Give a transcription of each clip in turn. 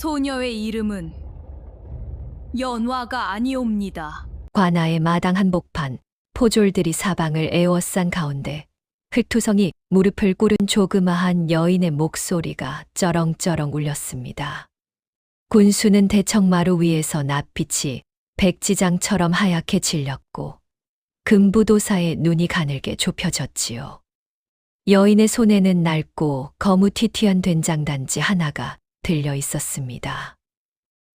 소녀의 이름은 연화가 아니옵니다. 관아의 마당 한복판, 포졸들이 사방을 에워싼 가운데 흙투성이 무릎을 꿇은 조그마한 여인의 목소리가 쩌렁쩌렁 울렸습니다. 군수는 대청마루 위에서 낯빛이 백지장처럼 하얗게 질렸고 금부도사의 눈이 가늘게 좁혀졌지요. 여인의 손에는 낡고 거무튀튀한 된장단지 하나가 들려 있었습니다.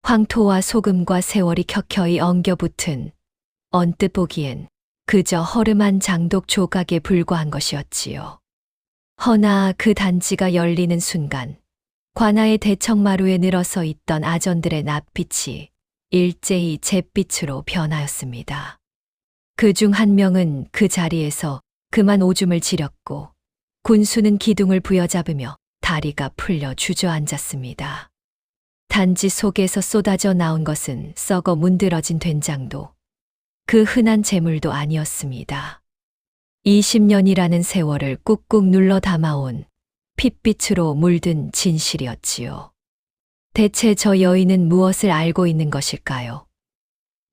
황토와 소금과 세월이 켜켜이 엉겨붙은 언뜻 보기엔 그저 허름한 장독 조각에 불과한 것이었지요. 허나 그 단지가 열리는 순간 관아의 대청마루에 늘어서 있던 아전들의 낯빛이 일제히 잿빛으로 변하였습니다. 그 중 한 명은 그 자리에서 그만 오줌을 지렸고 군수는 기둥을 부여잡으며 다리가 풀려 주저앉았습니다. 단지 속에서 쏟아져 나온 것은 썩어 문드러진 된장도 그 흔한 재물도 아니었습니다. 20년이라는 세월을 꾹꾹 눌러 담아온 핏빛으로 물든 진실이었지요. 대체 저 여인은 무엇을 알고 있는 것일까요?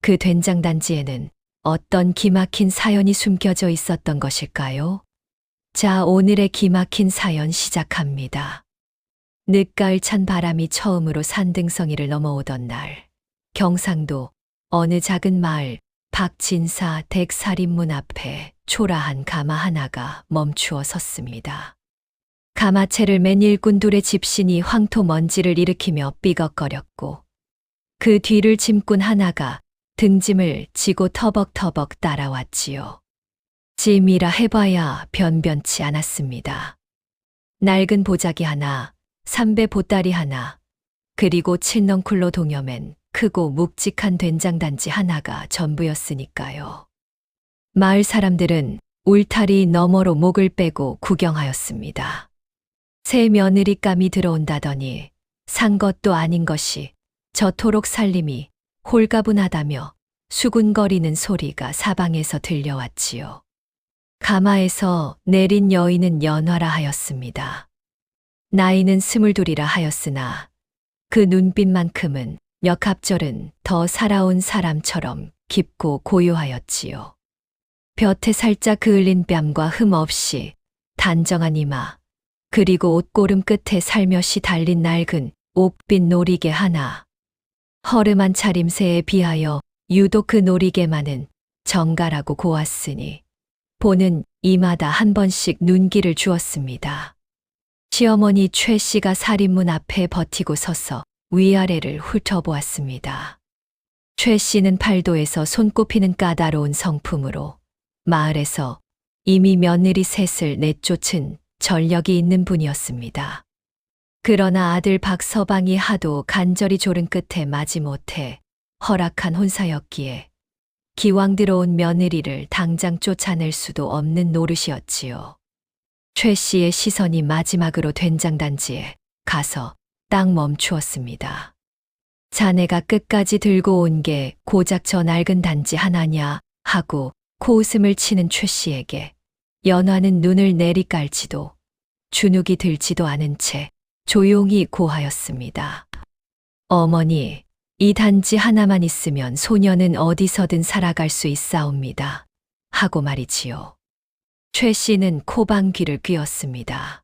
그 된장단지에는 어떤 기막힌 사연이 숨겨져 있었던 것일까요? 자, 오늘의 기막힌 사연 시작합니다. 늦가을 찬 바람이 처음으로 산등성이를 넘어오던 날, 경상도 어느 작은 마을 박진사 댁살인문 앞에 초라한 가마 하나가 멈추어 섰습니다. 가마채를 맨 일꾼 둘의 집신이 황토 먼지를 일으키며 삐걱거렸고 그 뒤를 짐꾼 하나가 등짐을 지고 터벅터벅 따라왔지요. 짐이라 해봐야 변변치 않았습니다. 낡은 보자기 하나, 삼배 보따리 하나, 그리고 칠넝쿨로 동여맨 크고 묵직한 된장단지 하나가 전부였으니까요. 마을 사람들은 울타리 너머로 목을 빼고 구경하였습니다. 새 며느리감이 들어온다더니 산 것도 아닌 것이 저토록 살림이 홀가분하다며 수군거리는 소리가 사방에서 들려왔지요. 가마에서 내린 여인은 연화라 하였습니다. 나이는 22이라 하였으나 그 눈빛만큼은 역합절은 더 살아온 사람처럼 깊고 고요하였지요. 볕에 살짝 그을린 뺨과 흠 없이 단정한 이마, 그리고 옷고름 끝에 살며시 달린 낡은 옥빛 놀이개 하나. 허름한 차림새에 비하여 유독 그 놀이개만은 정갈하고 고왔으니 보는 이마다 한 번씩 눈길을 주었습니다. 시어머니 최 씨가 살인문 앞에 버티고 서서 위아래를 훑어보았습니다. 최 씨는 팔도에서 손꼽히는 까다로운 성품으로 마을에서 이미 며느리 셋을 내쫓은 전력이 있는 분이었습니다. 그러나 아들 박서방이 하도 간절히 조른 끝에 마지못해 허락한 혼사였기에 기왕 들어온 며느리를 당장 쫓아낼 수도 없는 노릇이었지요. 최 씨의 시선이 마지막으로 된장단지에 가서 딱 멈추었습니다. 자네가 끝까지 들고 온 게 고작 저 낡은 단지 하나냐 하고 코웃음을 치는 최 씨에게 연화는 눈을 내리깔지도 주눅이 들지도 않은 채 조용히 고하였습니다. 어머니, 이 단지 하나만 있으면 소녀는 어디서든 살아갈 수 있사옵니다. 하고 말이지요. 최 씨는 코방귀를 뀌었습니다.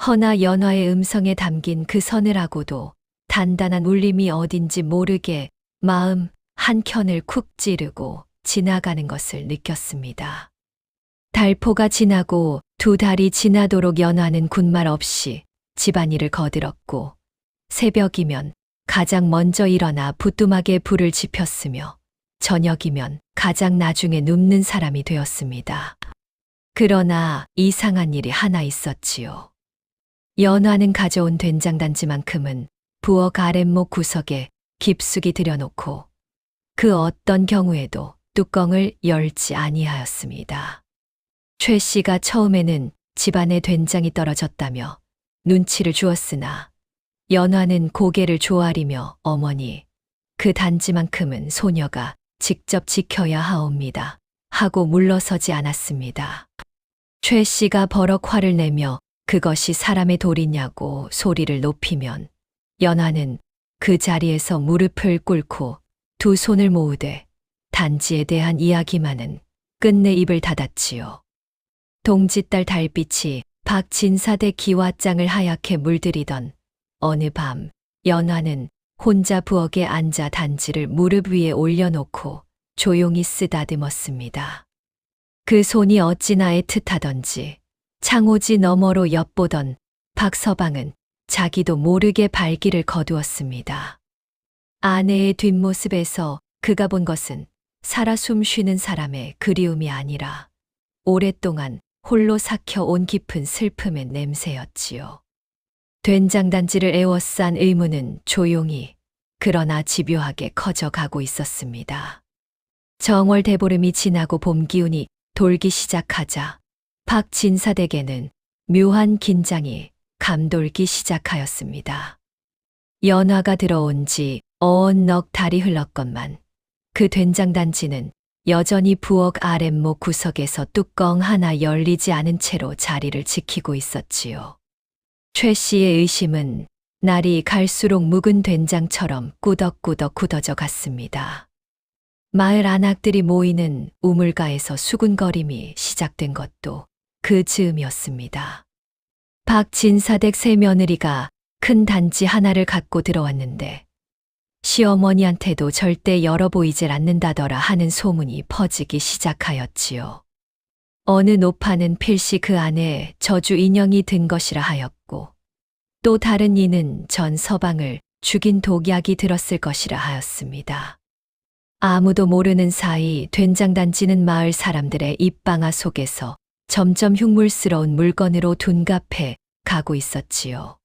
허나 연화의 음성에 담긴 그 서늘하고도 단단한 울림이 어딘지 모르게 마음 한켠을 쿡 찌르고 지나가는 것을 느꼈습니다. 달포가 지나고 두 달이 지나도록 연화는 군말 없이 집안일을 거들었고 새벽이면 가장 먼저 일어나 부뚜막에 불을 지폈으며 저녁이면 가장 나중에 눕는 사람이 되었습니다. 그러나 이상한 일이 하나 있었지요. 연화는 가져온 된장단지만큼은 부엌 아랫목 구석에 깊숙이 들여놓고 그 어떤 경우에도 뚜껑을 열지 아니하였습니다. 최 씨가 처음에는 집안에 된장이 떨어졌다며 눈치를 주었으나 연화는 고개를 조아리며 어머니, 그 단지만큼은 소녀가 직접 지켜야 하옵니다. 하고 물러서지 않았습니다. 최 씨가 버럭 화를 내며 그것이 사람의 도리냐고 소리를 높이면 연화는 그 자리에서 무릎을 꿇고 두 손을 모으되 단지에 대한 이야기만은 끝내 입을 닫았지요. 동짓달 달빛이 박진사대 기와장을 하얗게 물들이던 어느 밤, 연화는 혼자 부엌에 앉아 단지를 무릎 위에 올려놓고 조용히 쓰다듬었습니다. 그 손이 어찌나 애틋하던지 창호지 너머로 엿보던 박서방은 자기도 모르게 발길을 거두었습니다. 아내의 뒷모습에서 그가 본 것은 살아 숨쉬는 사람의 그리움이 아니라 오랫동안 홀로 삭혀온 깊은 슬픔의 냄새였지요. 된장단지를 에워싼 의무는 조용히 그러나 집요하게 커져가고 있었습니다. 정월 대보름이 지나고 봄 기운이 돌기 시작하자 박진사댁에는 묘한 긴장이 감돌기 시작하였습니다. 연화가 들어온 지 넉 달이 흘렀건만 그 된장단지는 여전히 부엌 아랫목 구석에서 뚜껑 하나 열리지 않은 채로 자리를 지키고 있었지요. 최 씨의 의심은 날이 갈수록 묵은 된장처럼 꾸덕꾸덕 굳어져 갔습니다. 마을 안악들이 모이는 우물가에서 수군거림이 시작된 것도 그 즈음이었습니다. 박진사댁 세 며느리가 큰 단지 하나를 갖고 들어왔는데 시어머니한테도 절대 열어보이질 않는다더라 하는 소문이 퍼지기 시작하였지요. 어느 노파는 필시 그 안에 저주 인형이 든 것이라 하였고 또 다른 이는 전 서방을 죽인 독약이 들었을 것이라 하였습니다. 아무도 모르는 사이 된장단지는 마을 사람들의 입방아 속에서 점점 흉물스러운 물건으로 둔갑해 가고 있었지요.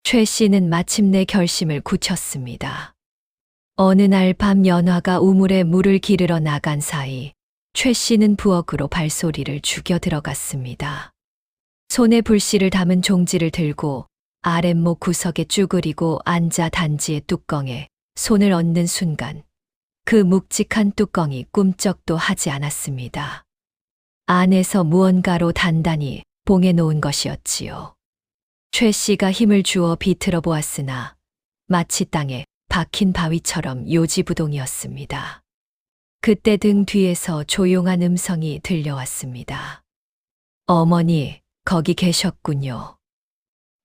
최 씨는 마침내 결심을 굳혔습니다. 어느 날 밤 연화가 우물에 물을 기르러 나간 사이 최 씨는 부엌으로 발소리를 죽여 들어갔습니다. 손에 불씨를 담은 종지를 들고 아랫목 구석에 쭈그리고 앉아 단지의 뚜껑에 손을 얹는 순간 그 묵직한 뚜껑이 꿈쩍도 하지 않았습니다. 안에서 무언가로 단단히 봉해 놓은 것이었지요. 최 씨가 힘을 주어 비틀어 보았으나 마치 땅에 박힌 바위처럼 요지부동이었습니다. 그때 등 뒤에서 조용한 음성이 들려왔습니다. 어머니, 거기 계셨군요.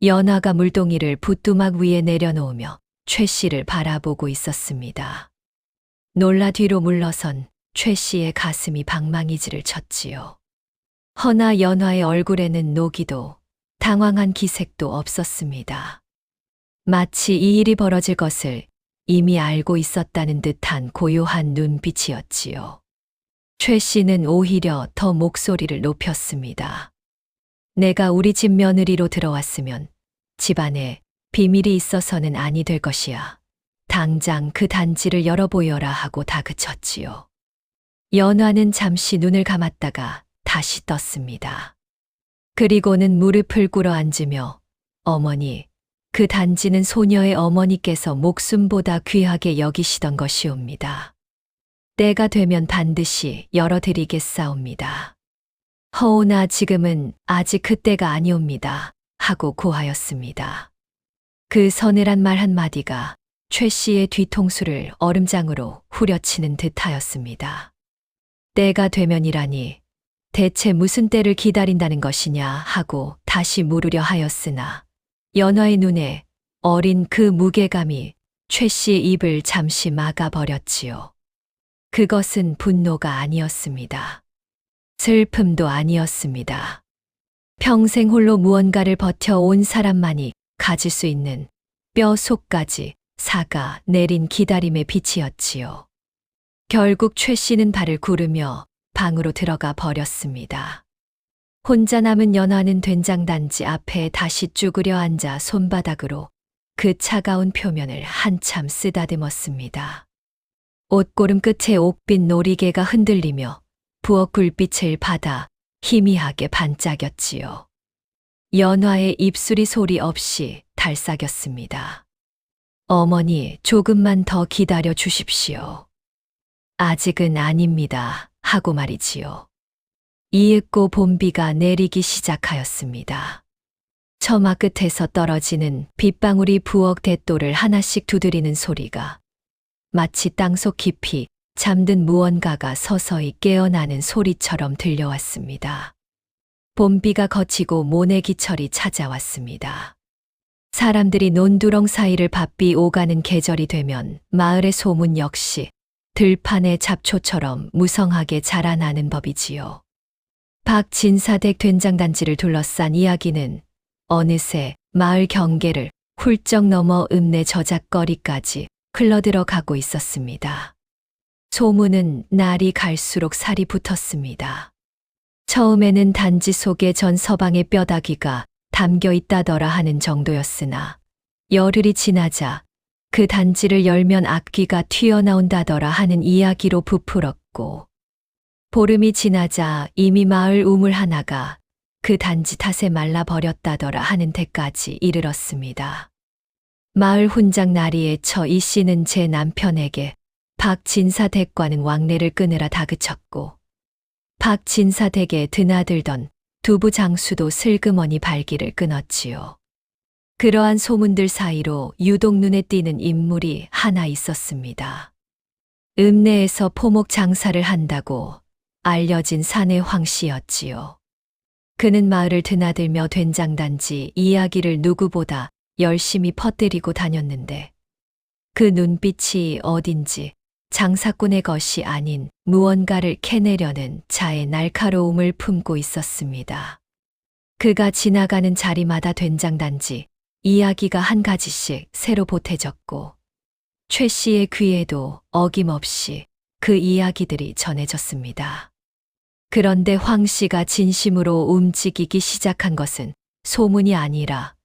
연화가 물동이를 붓두막 위에 내려놓으며 최 씨를 바라보고 있었습니다. 놀라 뒤로 물러선 최 씨의 가슴이 방망이질을 쳤지요. 허나 연화의 얼굴에는 노기도 당황한 기색도 없었습니다. 마치 이 일이 벌어질 것을 이미 알고 있었다는 듯한 고요한 눈빛이었지요. 최 씨는 오히려 더 목소리를 높였습니다. 내가 우리 집 며느리로 들어왔으면 집안에 비밀이 있어서는 아니 될 것이야. 당장 그 단지를 열어보여라 하고 다그쳤지요. 연화는 잠시 눈을 감았다가 다시 떴습니다. 그리고는 무릎을 꿇어 앉으며 어머니, 그 단지는 소녀의 어머니께서 목숨보다 귀하게 여기시던 것이옵니다. 때가 되면 반드시 열어드리겠사옵니다. 허오나 지금은 아직 그때가 아니옵니다. 하고 고하였습니다. 그 서늘한 말 한마디가 최 씨의 뒤통수를 얼음장으로 후려치는 듯하였습니다. 때가 되면이라니 대체 무슨 때를 기다린다는 것이냐 하고 다시 물으려 하였으나 연화의 눈에 어린 그 무게감이 최 씨의 입을 잠시 막아버렸지요. 그것은 분노가 아니었습니다. 슬픔도 아니었습니다. 평생 홀로 무언가를 버텨온 사람만이 가질 수 있는 뼈 속까지 사가 내린 기다림의 빛이었지요. 결국 최 씨는 발을 구르며 방으로 들어가 버렸습니다. 혼자 남은 연화는 된장단지 앞에 다시 쭈그려 앉아 손바닥으로 그 차가운 표면을 한참 쓰다듬었습니다. 옷고름 끝에 옥빛 놀이개가 흔들리며 부엌 굴빛을 받아 희미하게 반짝였지요. 연화의 입술이 소리 없이 달싹였습니다. 어머니, 조금만 더 기다려 주십시오. 아직은 아닙니다. 하고 말이지요. 이윽고 봄비가 내리기 시작하였습니다. 처마 끝에서 떨어지는 빗방울이 부엌 대도를 하나씩 두드리는 소리가 마치 땅속 깊이 잠든 무언가가 서서히 깨어나는 소리처럼 들려왔습니다. 봄비가 거치고 모내기철이 찾아왔습니다. 사람들이 논두렁 사이를 바삐 오가는 계절이 되면 마을의 소문 역시 들판의 잡초처럼 무성하게 자라나는 법이지요. 박진사댁 된장단지를 둘러싼 이야기는 어느새 마을 경계를 훌쩍 넘어 읍내 저작거리까지 흘러들어가고 있었습니다. 소문은 날이 갈수록 살이 붙었습니다. 처음에는 단지 속에 전 서방의 뼈다귀가 담겨 있다더라 하는 정도였으나 열흘이 지나자 그 단지를 열면 악귀가 튀어나온다더라 하는 이야기로 부풀었고, 보름이 지나자 이미 마을 우물 하나가 그 단지 탓에 말라버렸다더라 하는 데까지 이르렀습니다. 마을 훈장 나리에 처 이 씨는 제 남편에게 박진사 댁과는 왕래를 끊으라 다그쳤고, 박진사 댁에 드나들던 두부 장수도 슬그머니 발길을 끊었지요. 그러한 소문들 사이로 유독 눈에 띄는 인물이 하나 있었습니다. 읍내에서 포목 장사를 한다고 알려진 사내 황씨였지요. 그는 마을을 드나들며 된장단지 이야기를 누구보다 열심히 퍼뜨리고 다녔는데, 그 눈빛이 어딘지 장사꾼의 것이 아닌 무언가를 캐내려는 자의 날카로움을 품고 있었습니다. 그가 지나가는 자리마다 된장단지 이야기가 한 가지씩 새로 보태졌고, 최 씨의 귀에도 어김없이 그 이야기들이 전해졌습니다. 그런데 황 씨가 진심으로 움직이기 시작한 것은 소문이 아니라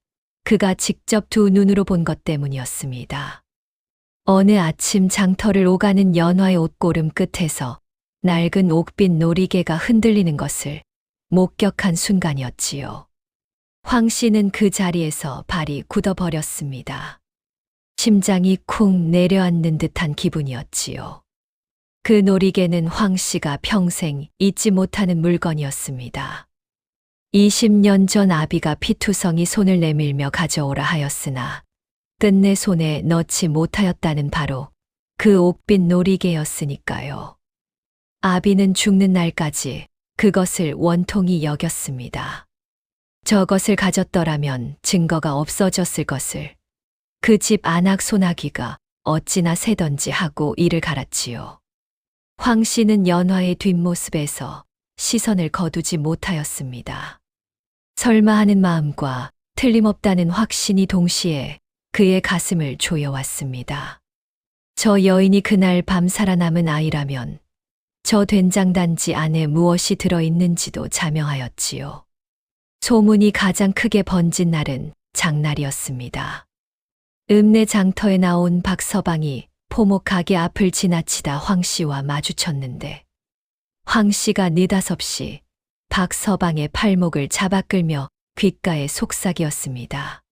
그가 직접 두 눈으로 본 것 때문이었습니다. 어느 아침 장터를 오가는 연화의 옷고름 끝에서 낡은 옥빛 놀이개가 흔들리는 것을 목격한 순간이었지요. 황 씨는 그 자리에서 발이 굳어버렸습니다. 심장이 쿵 내려앉는 듯한 기분이었지요. 그 놀이개는 황 씨가 평생 잊지 못하는 물건이었습니다. 20년 전 아비가 피투성이 손을 내밀며 가져오라 하였으나 끝내 손에 넣지 못하였다는 바로 그 옥빛 놀이개였으니까요. 아비는 죽는 날까지 그것을 원통이 여겼습니다. 저것을 가졌더라면 증거가 없어졌을 것을 그 집 안악 소나기가 어찌나 새던지 하고 이를 갈았지요. 황 씨는 연화의 뒷모습에서 시선을 거두지 못하였습니다. 설마 하는 마음과 틀림없다는 확신이 동시에 그의 가슴을 조여왔습니다. 저 여인이 그날 밤 살아남은 아이라면 저 된장단지 안에 무엇이 들어있는지도 자명하였지요. 소문이 가장 크게 번진 날은 장날이었습니다. 읍내 장터에 나온 박서방이 포목 가게 앞을 지나치다 황 씨와 마주쳤는데, 황 씨가 느닷없이 박서방의 팔목을 잡아 끌며 귓가에 속삭였습니다.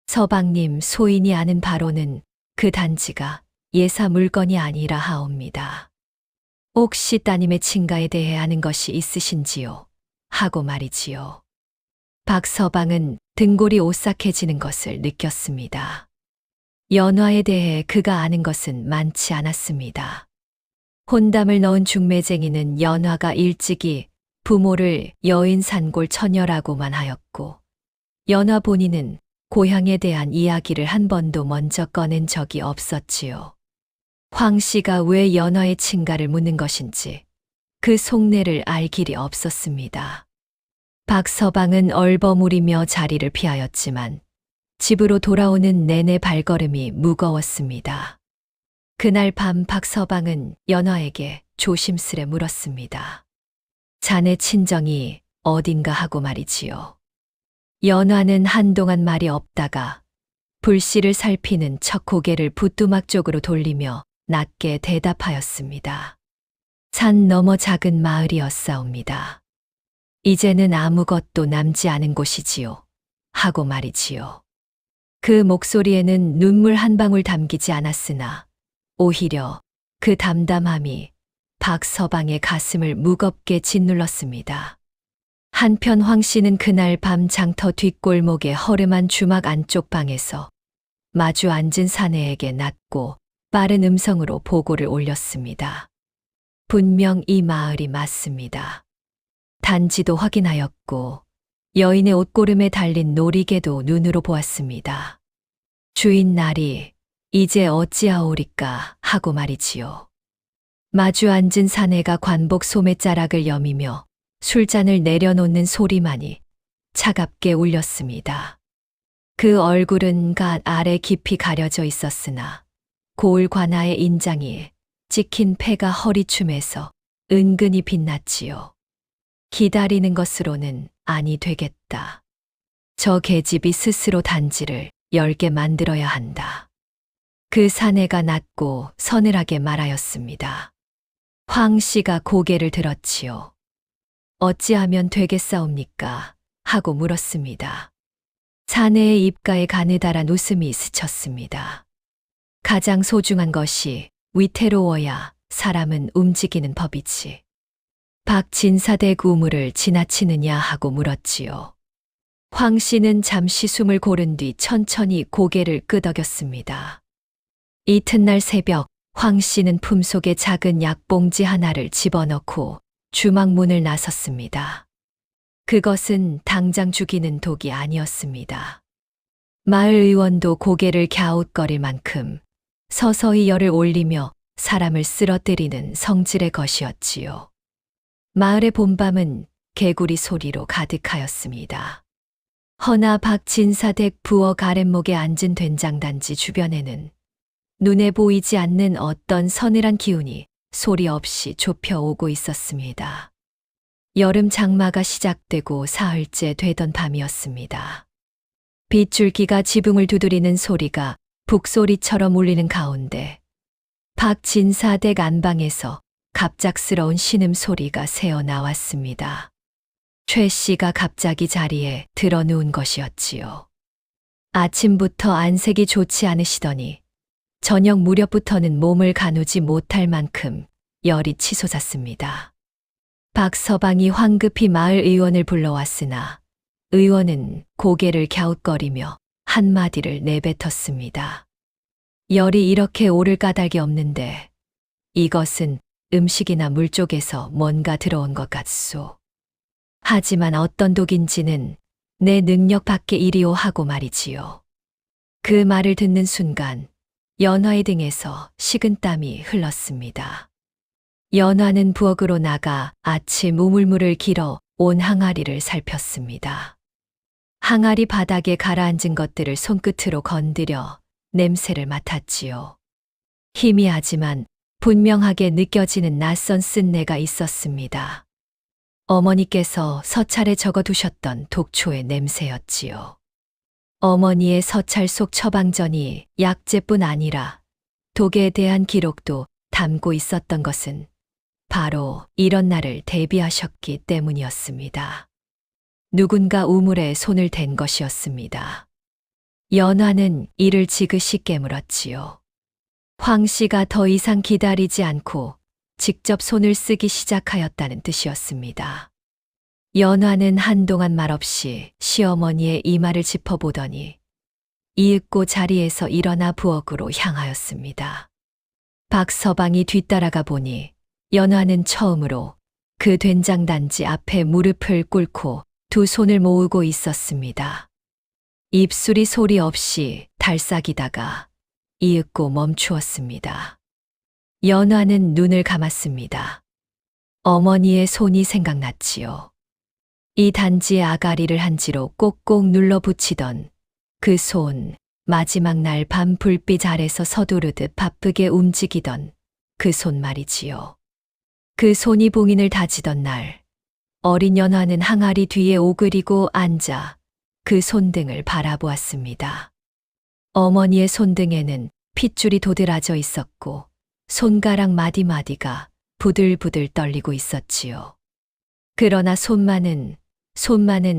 서방님, 소인이 아는 바로는 그 단지가 예사 물건이 아니라 하옵니다. 혹시 따님의 친가에 대해 아는 것이 있으신지요? 하고 말이지요. 박서방은 등골이 오싹해지는 것을 느꼈습니다. 연화에 대해 그가 아는 것은 많지 않았습니다. 혼담을 넣은 중매쟁이는 연화가 일찍이 부모를 여인 산골 처녀라고만 하였고, 연화 본인은 고향에 대한 이야기를 한 번도 먼저 꺼낸 적이 없었지요. 황 씨가 왜 연화의 친가를 묻는 것인지 그 속내를 알 길이 없었습니다. 박서방은 얼버무리며 자리를 피하였지만 집으로 돌아오는 내내 발걸음이 무거웠습니다. 그날 밤 박서방은 연화에게 조심스레 물었습니다. 자네 친정이 어딘가 하고 말이지요. 연화는 한동안 말이 없다가 불씨를 살피는 척 고개를 부뚜막 쪽으로 돌리며 낮게 대답하였습니다. 산 너머 작은 마을이었사옵니다. 이제는 아무것도 남지 않은 곳이지요. 하고 말이지요. 그 목소리에는 눈물 한 방울 담기지 않았으나 오히려 그 담담함이 박서방의 가슴을 무겁게 짓눌렀습니다. 한편 황 씨는 그날 밤 장터 뒷골목의 허름한 주막 안쪽 방에서 마주 앉은 사내에게 낮고 빠른 음성으로 보고를 올렸습니다. 분명 이 마을이 맞습니다. 단지도 확인하였고 여인의 옷고름에 달린 놀이개도 눈으로 보았습니다. 주인 날이 이제 어찌하오리까 하고 말이지요. 마주 앉은 사내가 관복 소매자락을 여미며 술잔을 내려놓는 소리만이 차갑게 울렸습니다. 그 얼굴은 갓 아래 깊이 가려져 있었으나 고울 관아의 인장이 찍힌 폐가 허리춤에서 은근히 빛났지요. 기다리는 것으로는 아니 되겠다. 저 계집이 스스로 단지를 열게 만들어야 한다. 그 사내가 낮고 서늘하게 말하였습니다. 황 씨가 고개를 들었지요. 어찌하면 되겠사옵니까? 하고 물었습니다. 사내의 입가에 가느다란 웃음이 스쳤습니다. 가장 소중한 것이 위태로워야 사람은 움직이는 법이지. 박진사댁 우물을 지나치느냐 하고 물었지요. 황 씨는 잠시 숨을 고른 뒤 천천히 고개를 끄덕였습니다. 이튿날 새벽 황 씨는 품속에 작은 약봉지 하나를 집어넣고 주막 문을 나섰습니다. 그것은 당장 죽이는 독이 아니었습니다. 마을 의원도 고개를 갸웃거릴 만큼 서서히 열을 올리며 사람을 쓰러뜨리는 성질의 것이었지요. 마을의 봄밤은 개구리 소리로 가득하였습니다. 허나 박진사댁 부엌 아랫목에 앉은 된장단지 주변에는 눈에 보이지 않는 어떤 서늘한 기운이 소리 없이 좁혀오고 있었습니다. 여름 장마가 시작되고 사흘째 되던 밤이었습니다. 빗줄기가 지붕을 두드리는 소리가 북소리처럼 울리는 가운데 박진사댁 안방에서 갑작스러운 신음소리가 새어나왔습니다. 최 씨가 갑자기 자리에 들어 누운 것이었지요. 아침부터 안색이 좋지 않으시더니 저녁 무렵부터는 몸을 가누지 못할 만큼 열이 치솟았습니다. 박서방이 황급히 마을 의원을 불러왔으나 의원은 고개를 갸웃거리며 한마디를 내뱉었습니다. 열이 이렇게 오를 까닭이 없는데 이것은 음식이나 물 쪽에서 뭔가 들어온 것 같소. 하지만 어떤 독인지는 내 능력 밖의 일이오 하고 말이지요. 그 말을 듣는 순간 연화의 등에서 식은땀이 흘렀습니다. 연화는 부엌으로 나가 아침 우물물을 길어 온 항아리를 살폈습니다. 항아리 바닥에 가라앉은 것들을 손끝으로 건드려 냄새를 맡았지요. 희미하지만 분명하게 느껴지는 낯선 쓴내가 있었습니다. 어머니께서 서찰에 적어두셨던 독초의 냄새였지요. 어머니의 서찰 속 처방전이 약재뿐 아니라 독에 대한 기록도 담고 있었던 것은 바로 이런 날을 대비하셨기 때문이었습니다. 누군가 우물에 손을 댄 것이었습니다. 연화는 이를 지그시 깨물었지요. 황 씨가 더 이상 기다리지 않고 직접 손을 쓰기 시작하였다는 뜻이었습니다. 연화는 한동안 말없이 시어머니의 이마를 짚어보더니 이윽고 자리에서 일어나 부엌으로 향하였습니다. 박서방이 뒤따라가 보니 연화는 처음으로 그 된장단지 앞에 무릎을 꿇고 두 손을 모으고 있었습니다. 입술이 소리 없이 달싹이다가 이윽고 멈추었습니다. 연화는 눈을 감았습니다. 어머니의 손이 생각났지요. 이 단지의 아가리를 한지로 꼭꼭 눌러붙이던 그 손, 마지막 날 밤 불빛 아래서 서두르듯 바쁘게 움직이던 그 손 말이지요. 그 손이 봉인을 다지던 날, 어린 연화는 항아리 뒤에 오그리고 앉아 그 손등을 바라보았습니다. 어머니의 손등에는 핏줄이 도드라져 있었고 손가락 마디마디가 부들부들 떨리고 있었지요. 그러나 손만은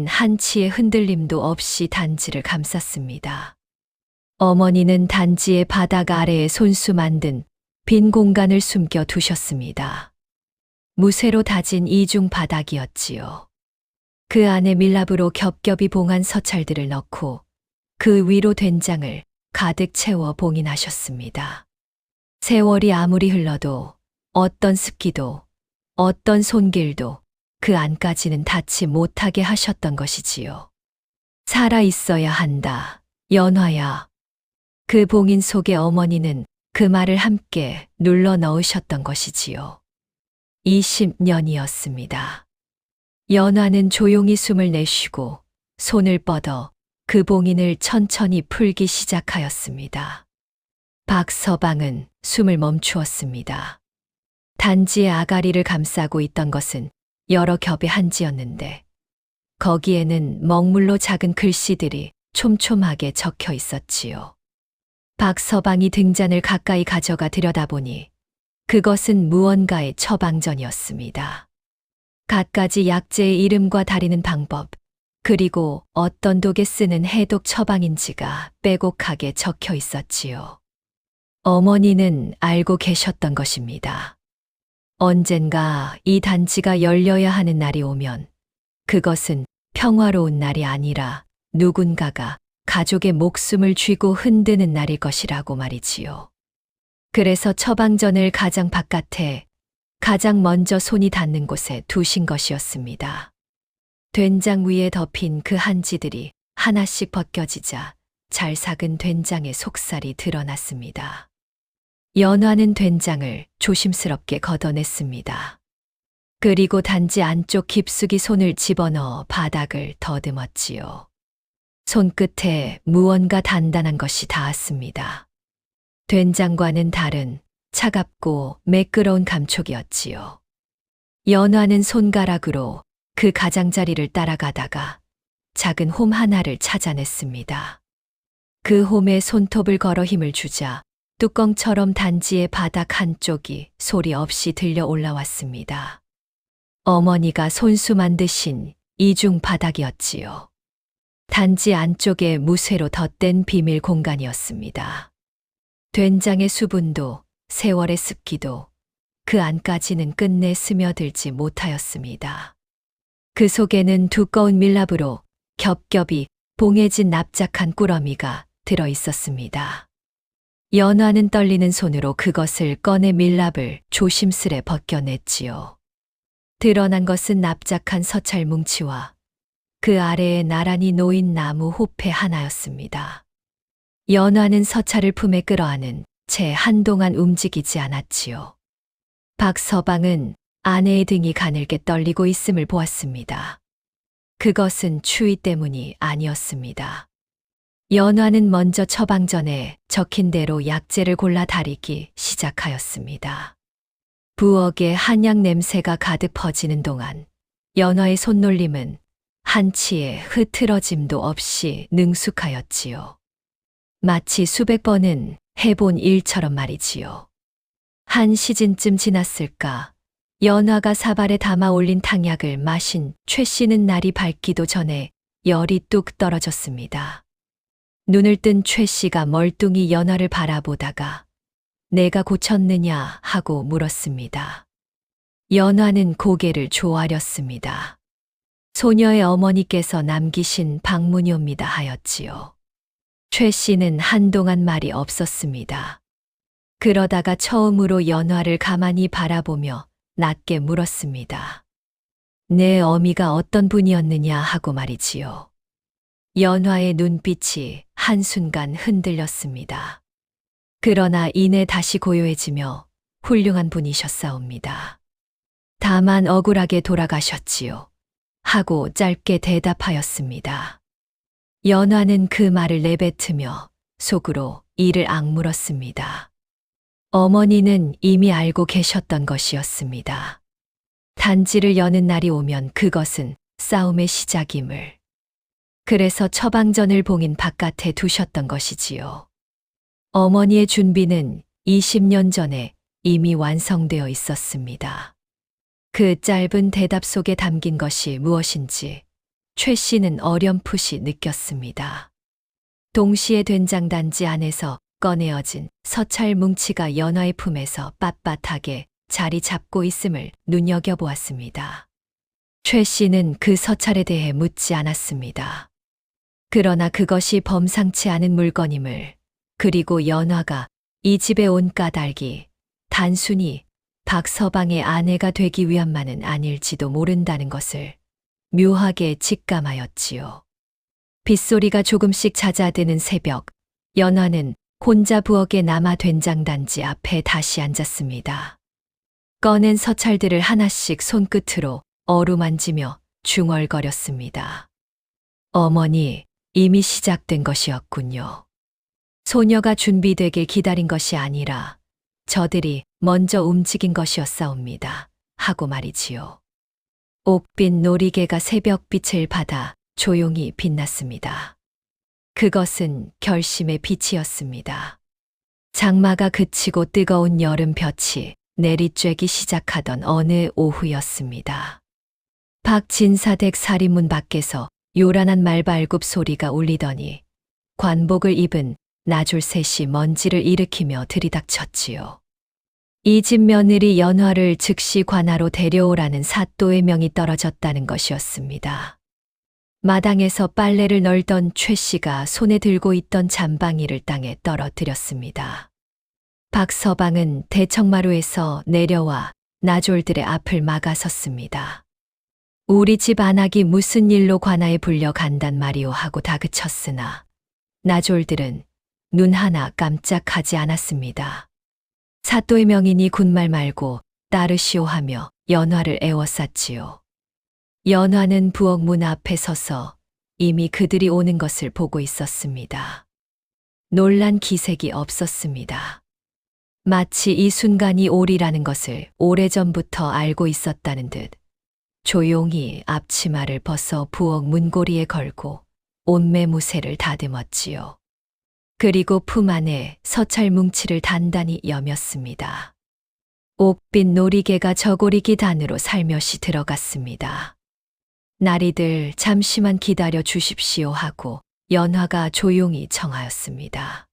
한치의 흔들림도 없이 단지를 감쌌습니다. 어머니는 단지의 바닥 아래에 손수 만든 빈 공간을 숨겨 두셨습니다. 무쇠로 다진 이중 바닥이었지요. 그 안에 밀랍으로 겹겹이 봉한 서찰들을 넣고 그 위로 된장을 가득 채워 봉인하셨습니다. 세월이 아무리 흘러도 어떤 습기도 어떤 손길도 그 안까지는 닿지 못하게 하셨던 것이지요. 살아 있어야 한다, 연화야. 그 봉인 속에 어머니는 그 말을 함께 눌러 넣으셨던 것이지요. 20년이었습니다. 연화는 조용히 숨을 내쉬고 손을 뻗어 그 봉인을 천천히 풀기 시작하였습니다. 박서방은 숨을 멈추었습니다. 단지의 아가리를 감싸고 있던 것은 여러 겹의 한지였는데 거기에는 먹물로 작은 글씨들이 촘촘하게 적혀 있었지요. 박서방이 등잔을 가까이 가져가 들여다보니 그것은 무언가의 처방전이었습니다. 갖가지 약재의 이름과 다리는 방법, 그리고 어떤 독에 쓰는 해독 처방인지가 빼곡하게 적혀 있었지요. 어머니는 알고 계셨던 것입니다. 언젠가 이 단지가 열려야 하는 날이 오면 그것은 평화로운 날이 아니라 누군가가 가족의 목숨을 쥐고 흔드는 날일 것이라고 말이지요. 그래서 처방전을 가장 바깥에 가장 먼저 손이 닿는 곳에 두신 것이었습니다. 된장 위에 덮인 그 한지들이 하나씩 벗겨지자 잘 삭은 된장의 속살이 드러났습니다. 연화는 된장을 조심스럽게 걷어냈습니다. 그리고 단지 안쪽 깊숙이 손을 집어넣어 바닥을 더듬었지요. 손끝에 무언가 단단한 것이 닿았습니다. 된장과는 다른 차갑고 매끄러운 감촉이었지요. 연화는 손가락으로 그 가장자리를 따라가다가 작은 홈 하나를 찾아냈습니다. 그 홈에 손톱을 걸어 힘을 주자 뚜껑처럼 단지의 바닥 한쪽이 소리 없이 들려 올라왔습니다. 어머니가 손수 만드신 이중 바닥이었지요. 단지 안쪽에 무쇠로 덧댄 비밀 공간이었습니다. 된장의 수분도 세월의 습기도 그 안까지는 끝내 스며들지 못하였습니다. 그 속에는 두꺼운 밀랍으로 겹겹이 봉해진 납작한 꾸러미가 들어 있었습니다. 연화는 떨리는 손으로 그것을 꺼내 밀랍을 조심스레 벗겨냈지요. 드러난 것은 납작한 서찰 뭉치와 그 아래에 나란히 놓인 나무 호패 하나였습니다. 연화는 서찰을 품에 끌어안은 채 한동안 움직이지 않았지요. 박서방은 아내의 등이 가늘게 떨리고 있음을 보았습니다. 그것은 추위 때문이 아니었습니다. 연화는 먼저 처방전에 적힌 대로 약재를 골라 다리기 시작하였습니다. 부엌에 한약 냄새가 가득 퍼지는 동안 연화의 손놀림은 한치의 흐트러짐도 없이 능숙하였지요. 마치 수백 번은 해본 일처럼 말이지요. 한 시즌쯤 지났을까 연화가 사발에 담아 올린 탕약을 마신 최 씨는 날이 밝기도 전에 열이 뚝 떨어졌습니다. 눈을 뜬 최 씨가 멀뚱히 연화를 바라보다가 내가 고쳤느냐 하고 물었습니다. 연화는 고개를 조아렸습니다. 소녀의 어머니께서 남기신 방문이옵니다 하였지요. 최 씨는 한동안 말이 없었습니다. 그러다가 처음으로 연화를 가만히 바라보며 낮게 물었습니다. 내 어미가 어떤 분이었느냐 하고 말이지요. 연화의 눈빛이 한순간 흔들렸습니다. 그러나 이내 다시 고요해지며 훌륭한 분이셨사옵니다. 다만 억울하게 돌아가셨지요. 하고 짧게 대답하였습니다. 연화는 그 말을 내뱉으며 속으로 이를 악물었습니다. 어머니는 이미 알고 계셨던 것이었습니다. 단지를 여는 날이 오면 그것은 싸움의 시작임을. 그래서 처방전을 봉인 바깥에 두셨던 것이지요. 어머니의 준비는 20년 전에 이미 완성되어 있었습니다. 그 짧은 대답 속에 담긴 것이 무엇인지 최 씨는 어렴풋이 느꼈습니다. 동시에 된장 단지 안에서 꺼내어진 서찰 뭉치가 연화의 품에서 빳빳하게 자리 잡고 있음을 눈여겨보았습니다. 최 씨는 그 서찰에 대해 묻지 않았습니다. 그러나 그것이 범상치 않은 물건임을, 그리고 연화가 이 집에 온 까닭이 단순히 박서방의 아내가 되기 위함만은 아닐지도 모른다는 것을 묘하게 직감하였지요. 빗소리가 조금씩 잦아드는 새벽, 연화는 혼자 부엌에 남아 된장단지 앞에 다시 앉았습니다. 꺼낸 서찰들을 하나씩 손끝으로 어루만지며 중얼거렸습니다. 어머니, 이미 시작된 것이었군요. 소녀가 준비되길 기다린 것이 아니라 저들이 먼저 움직인 것이었사옵니다. 하고 말이지요. 옥빛 놀이개가 새벽빛을 받아 조용히 빛났습니다. 그것은 결심의 빛이었습니다. 장마가 그치고 뜨거운 여름 볕이 내리쬐기 시작하던 어느 오후였습니다. 박진사댁 살인문 밖에서 요란한 말발굽 소리가 울리더니 관복을 입은 나졸셋이 먼지를 일으키며 들이닥쳤지요. 이 집 며느리 연화를 즉시 관하로 데려오라는 사또의 명이 떨어졌다는 것이었습니다. 마당에서 빨래를 널던 최 씨가 손에 들고 있던 잠방이를 땅에 떨어뜨렸습니다. 박서방은 대청마루에서 내려와 나졸들의 앞을 막아섰습니다. 우리 집 안악이 무슨 일로 관아에 불려 간단 말이오 하고 다그쳤으나 나졸들은 눈 하나 깜짝하지 않았습니다. 사또의 명인이 군말 말고 따르시오 하며 연화를 애워쌌지요. 연화는 부엌 문 앞에 서서 이미 그들이 오는 것을 보고 있었습니다. 놀란 기색이 없었습니다. 마치 이 순간이 오리라는 것을 오래전부터 알고 있었다는 듯 조용히 앞치마를 벗어 부엌 문고리에 걸고 옷매무새를 다듬었지요. 그리고 품 안에 서찰 뭉치를 단단히 여몄습니다. 옥빛 놀이개가 저고리 단으로 살며시 들어갔습니다. 나리들 잠시만 기다려 주십시오 하고 연화가 조용히 청하였습니다.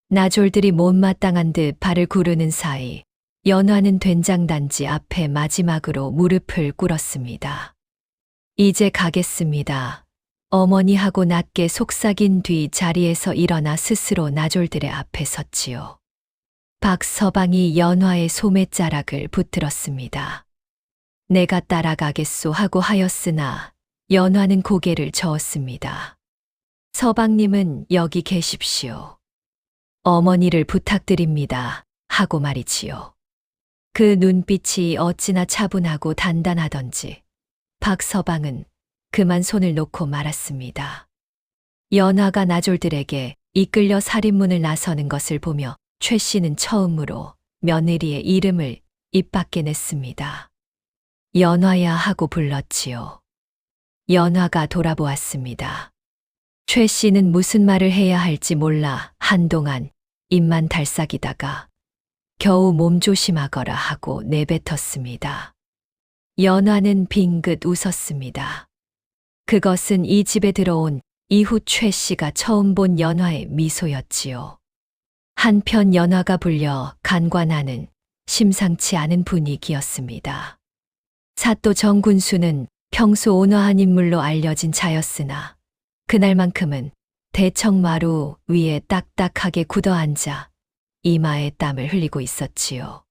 나졸들이 못마땅한 듯 발을 구르는 사이 연화는 된장단지 앞에 마지막으로 무릎을 꿇었습니다. 이제 가겠습니다. 어머니 하고 낮게 속삭인 뒤 자리에서 일어나 스스로 나졸들의 앞에 섰지요. 박서방이 연화의 소매자락을 붙들었습니다. 내가 따라가겠소 하고 하였으나 연화는 고개를 저었습니다. 서방님은 여기 계십시오. 어머니를 부탁드립니다. 하고 말이지요. 그 눈빛이 어찌나 차분하고 단단하던지 박서방은 그만 손을 놓고 말았습니다. 연화가 나졸들에게 이끌려 살인문을 나서는 것을 보며 최 씨는 처음으로 며느리의 이름을 입 밖에 냈습니다. 연화야 하고 불렀지요. 연화가 돌아보았습니다. 최 씨는 무슨 말을 해야 할지 몰라 한동안 입만 달싹이다가 겨우 몸조심하거라 하고 내뱉었습니다. 연화는 빙긋 웃었습니다. 그것은 이 집에 들어온 이후 최 씨가 처음 본 연화의 미소였지요. 한편 연화가 불려 간관하는 심상치 않은 분위기였습니다. 사또 정군수는 평소 온화한 인물로 알려진 자였으나 그날만큼은 대청마루 위에 딱딱하게 굳어앉아 이마에 땀을 흘리고 있었지요.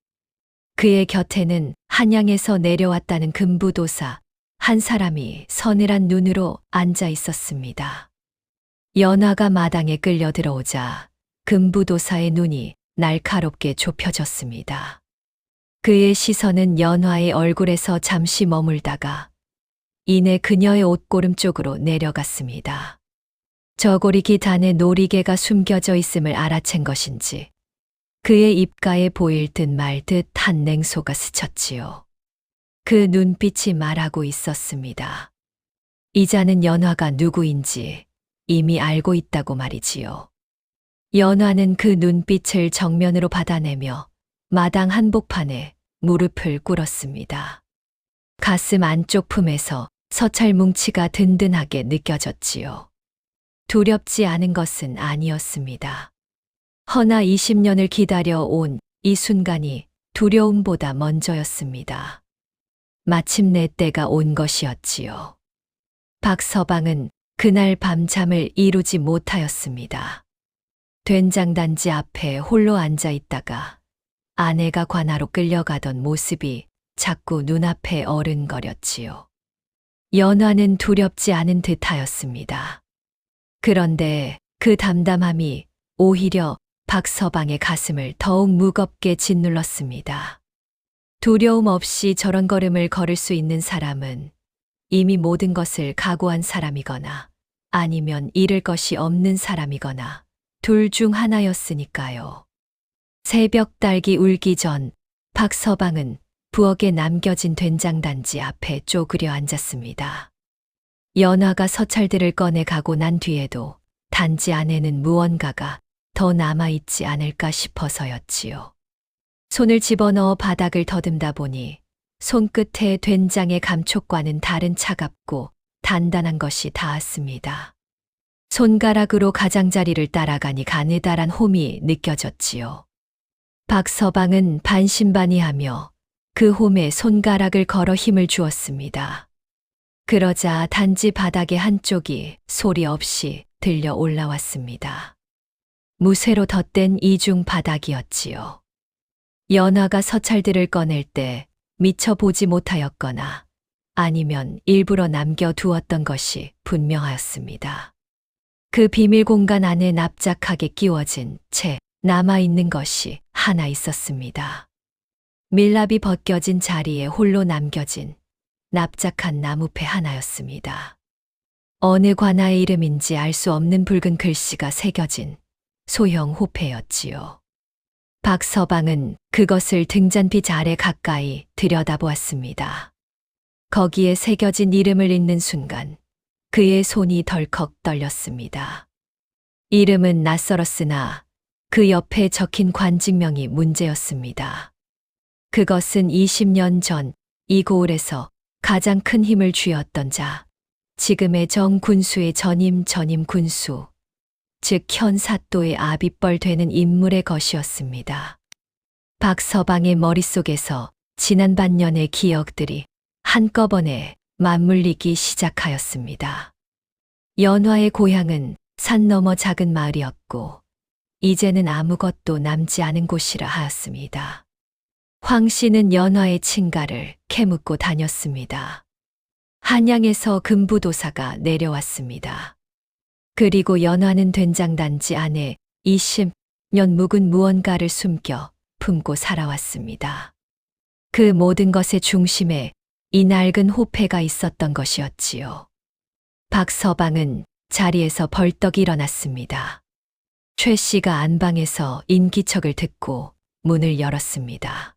그의 곁에는 한양에서 내려왔다는 금부도사 한 사람이 서늘한 눈으로 앉아 있었습니다. 연화가 마당에 끌려 들어오자 금부도사의 눈이 날카롭게 좁혀졌습니다. 그의 시선은 연화의 얼굴에서 잠시 머물다가 이내 그녀의 옷고름 쪽으로 내려갔습니다. 저고리 기단에 놀이개가 숨겨져 있음을 알아챈 것인지 그의 입가에 보일 듯 말 듯 한 냉소가 스쳤지요. 그 눈빛이 말하고 있었습니다. 이자는 연화가 누구인지 이미 알고 있다고 말이지요. 연화는 그 눈빛을 정면으로 받아내며 마당 한복판에 무릎을 꿇었습니다. 가슴 안쪽 품에서 서찰 뭉치가 든든하게 느껴졌지요. 두렵지 않은 것은 아니었습니다. 허나 20년을 기다려 온 이 순간이 두려움보다 먼저였습니다. 마침내 때가 온 것이었지요. 박서방은 그날 밤 잠을 이루지 못하였습니다. 된장단지 앞에 홀로 앉아 있다가 아내가 관아로 끌려가던 모습이 자꾸 눈앞에 어른거렸지요. 연화는 두렵지 않은 듯하였습니다. 그런데 그 담담함이 오히려 박서방의 가슴을 더욱 무겁게 짓눌렀습니다. 두려움 없이 저런 걸음을 걸을 수 있는 사람은 이미 모든 것을 각오한 사람이거나 아니면 잃을 것이 없는 사람이거나 둘 중 하나였으니까요. 새벽 딸기 울기 전 박서방은 부엌에 남겨진 된장단지 앞에 쪼그려 앉았습니다. 연화가 서찰들을 꺼내 가고 난 뒤에도 단지 안에는 무언가가 더 남아있지 않을까 싶어서였지요. 손을 집어넣어 바닥을 더듬다 보니 손끝에 된장의 감촉과는 다른 차갑고 단단한 것이 닿았습니다. 손가락으로 가장자리를 따라가니 가느다란 홈이 느껴졌지요. 박서방은 반신반의하며 그 홈에 손가락을 걸어 힘을 주었습니다. 그러자 단지 바닥의 한쪽이 소리 없이 들려 올라왔습니다. 무쇠로 덧댄 이중 바닥이었지요. 연화가 서찰들을 꺼낼 때 미처 보지 못하였거나 아니면 일부러 남겨두었던 것이 분명하였습니다. 그 비밀 공간 안에 납작하게 끼워진 채 남아있는 것이 하나 있었습니다. 밀랍이 벗겨진 자리에 홀로 남겨진 납작한 나무패 하나였습니다. 어느 관아의 이름인지 알 수 없는 붉은 글씨가 새겨진 소형 호패였지요. 박서방은 그것을 등잔빛 아래 가까이 들여다보았습니다. 거기에 새겨진 이름을 읽는 순간 그의 손이 덜컥 떨렸습니다. 이름은 낯설었으나 그 옆에 적힌 관직명이 문제였습니다. 그것은 20년 전 이 고을에서 가장 큰 힘을 쥐었던 자, 지금의 정군수의 전임 군수, 즉 현사또의 아비뻘 되는 인물의 것이었습니다. 박서방의 머릿속에서 지난 반년의 기억들이 한꺼번에 맞물리기 시작하였습니다. 연화의 고향은 산 너머 작은 마을이었고 이제는 아무것도 남지 않은 곳이라 하였습니다. 황 씨는 연화의 친가를 캐묻고 다녔습니다. 한양에서 금부도사가 내려왔습니다. 그리고 연화는 된장단지 안에 20년 묵은 무언가를 숨겨 품고 살아왔습니다. 그 모든 것의 중심에 이 낡은 호패가 있었던 것이었지요. 박서방은 자리에서 벌떡 일어났습니다. 최 씨가 안방에서 인기척을 듣고 문을 열었습니다.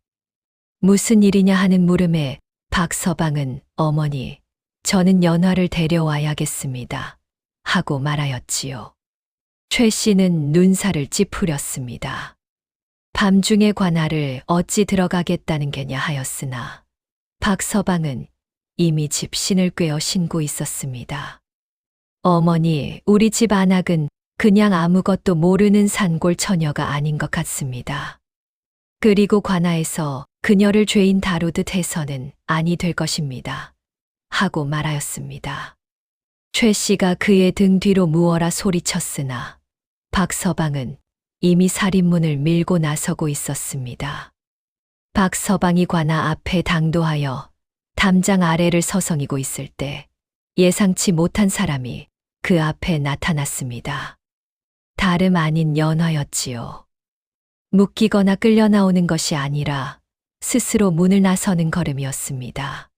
무슨 일이냐 하는 물음에 박서방은 어머니, 저는 연화를 데려와야겠습니다. 하고 말하였지요. 최 씨는 눈살을 찌푸렸습니다. 밤중에 관아를 어찌 들어가겠다는 게냐 하였으나 박서방은 이미 집신을 꿰어 신고 있었습니다. 어머니, 우리 집 안악은 그냥 아무것도 모르는 산골 처녀가 아닌 것 같습니다. 그리고 관아에서 그녀를 죄인 다루듯 해서는 아니 될 것입니다. 하고 말하였습니다. 최 씨가 그의 등 뒤로 무어라 소리쳤으나 박서방은 이미 살인문을 밀고 나서고 있었습니다. 박서방이 관아 앞에 당도하여 담장 아래를 서성이고 있을 때 예상치 못한 사람이 그 앞에 나타났습니다. 다름 아닌 연화였지요. 묶이거나 끌려 나오는 것이 아니라 스스로 문을 나서는 걸음이었습니다.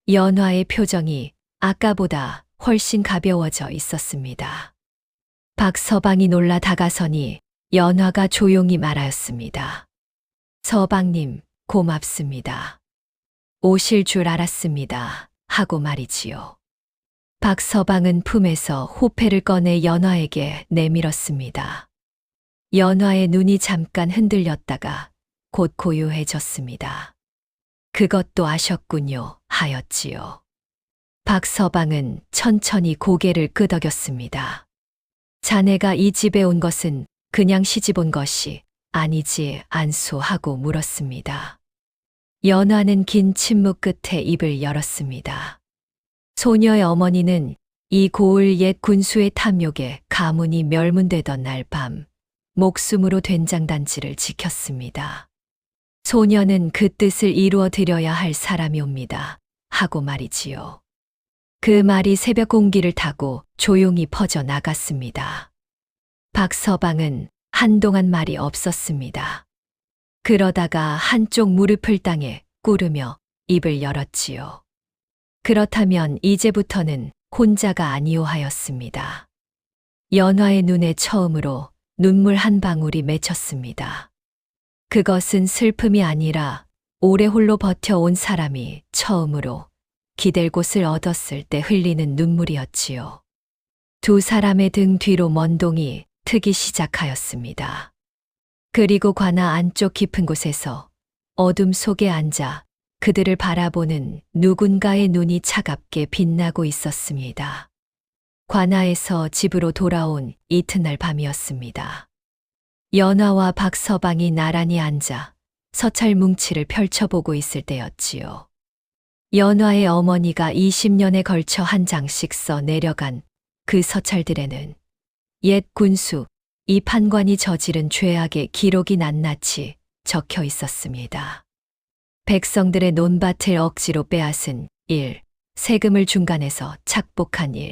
연화의 표정이 아까보다 훨씬 가벼워져 있었습니다. 박서방이 놀라 다가서니 연화가 조용히 말하였습니다. 서방님, 고맙습니다. 오실 줄 알았습니다. 하고 말이지요. 박서방은 품에서 호패를 꺼내 연화에게 내밀었습니다. 연화의 눈이 잠깐 흔들렸다가 곧 고요해졌습니다. 그것도 아셨군요. 하였지요. 박서방은 천천히 고개를 끄덕였습니다. 자네가 이 집에 온 것은 그냥 시집 온 것이 아니지 않소 하고 물었습니다. 연화는 긴 침묵 끝에 입을 열었습니다. 소녀의 어머니는 이 고을 옛 군수의 탐욕에 가문이 멸문되던 날 밤 목숨으로 된장단지를 지켰습니다. 소녀는 그 뜻을 이루어 드려야 할 사람이 옵니다. 하고 말이지요. 그 말이 새벽 공기를 타고 조용히 퍼져 나갔습니다. 박서방은 한동안 말이 없었습니다. 그러다가 한쪽 무릎을 땅에 꿇으며 입을 열었지요. 그렇다면 이제부터는 혼자가 아니오 하였습니다. 연화의 눈에 처음으로 눈물 한 방울이 맺혔습니다. 그것은 슬픔이 아니라 오래 홀로 버텨온 사람이 처음으로 기댈 곳을 얻었을 때 흘리는 눈물이었지요. 두 사람의 등 뒤로 먼동이 트기 시작하였습니다. 그리고 관아 안쪽 깊은 곳에서 어둠 속에 앉아 그들을 바라보는 누군가의 눈이 차갑게 빛나고 있었습니다. 관아에서 집으로 돌아온 이튿날 밤이었습니다. 연화와 박서방이 나란히 앉아 서찰 뭉치를 펼쳐보고 있을 때였지요. 연화의 어머니가 20년에 걸쳐 한 장씩 써 내려간 그 서찰들에는 옛 군수, 이 판관이 저지른 죄악의 기록이 낱낱이 적혀 있었습니다. 백성들의 논밭을 억지로 빼앗은 일, 세금을 중간에서 착복한 일,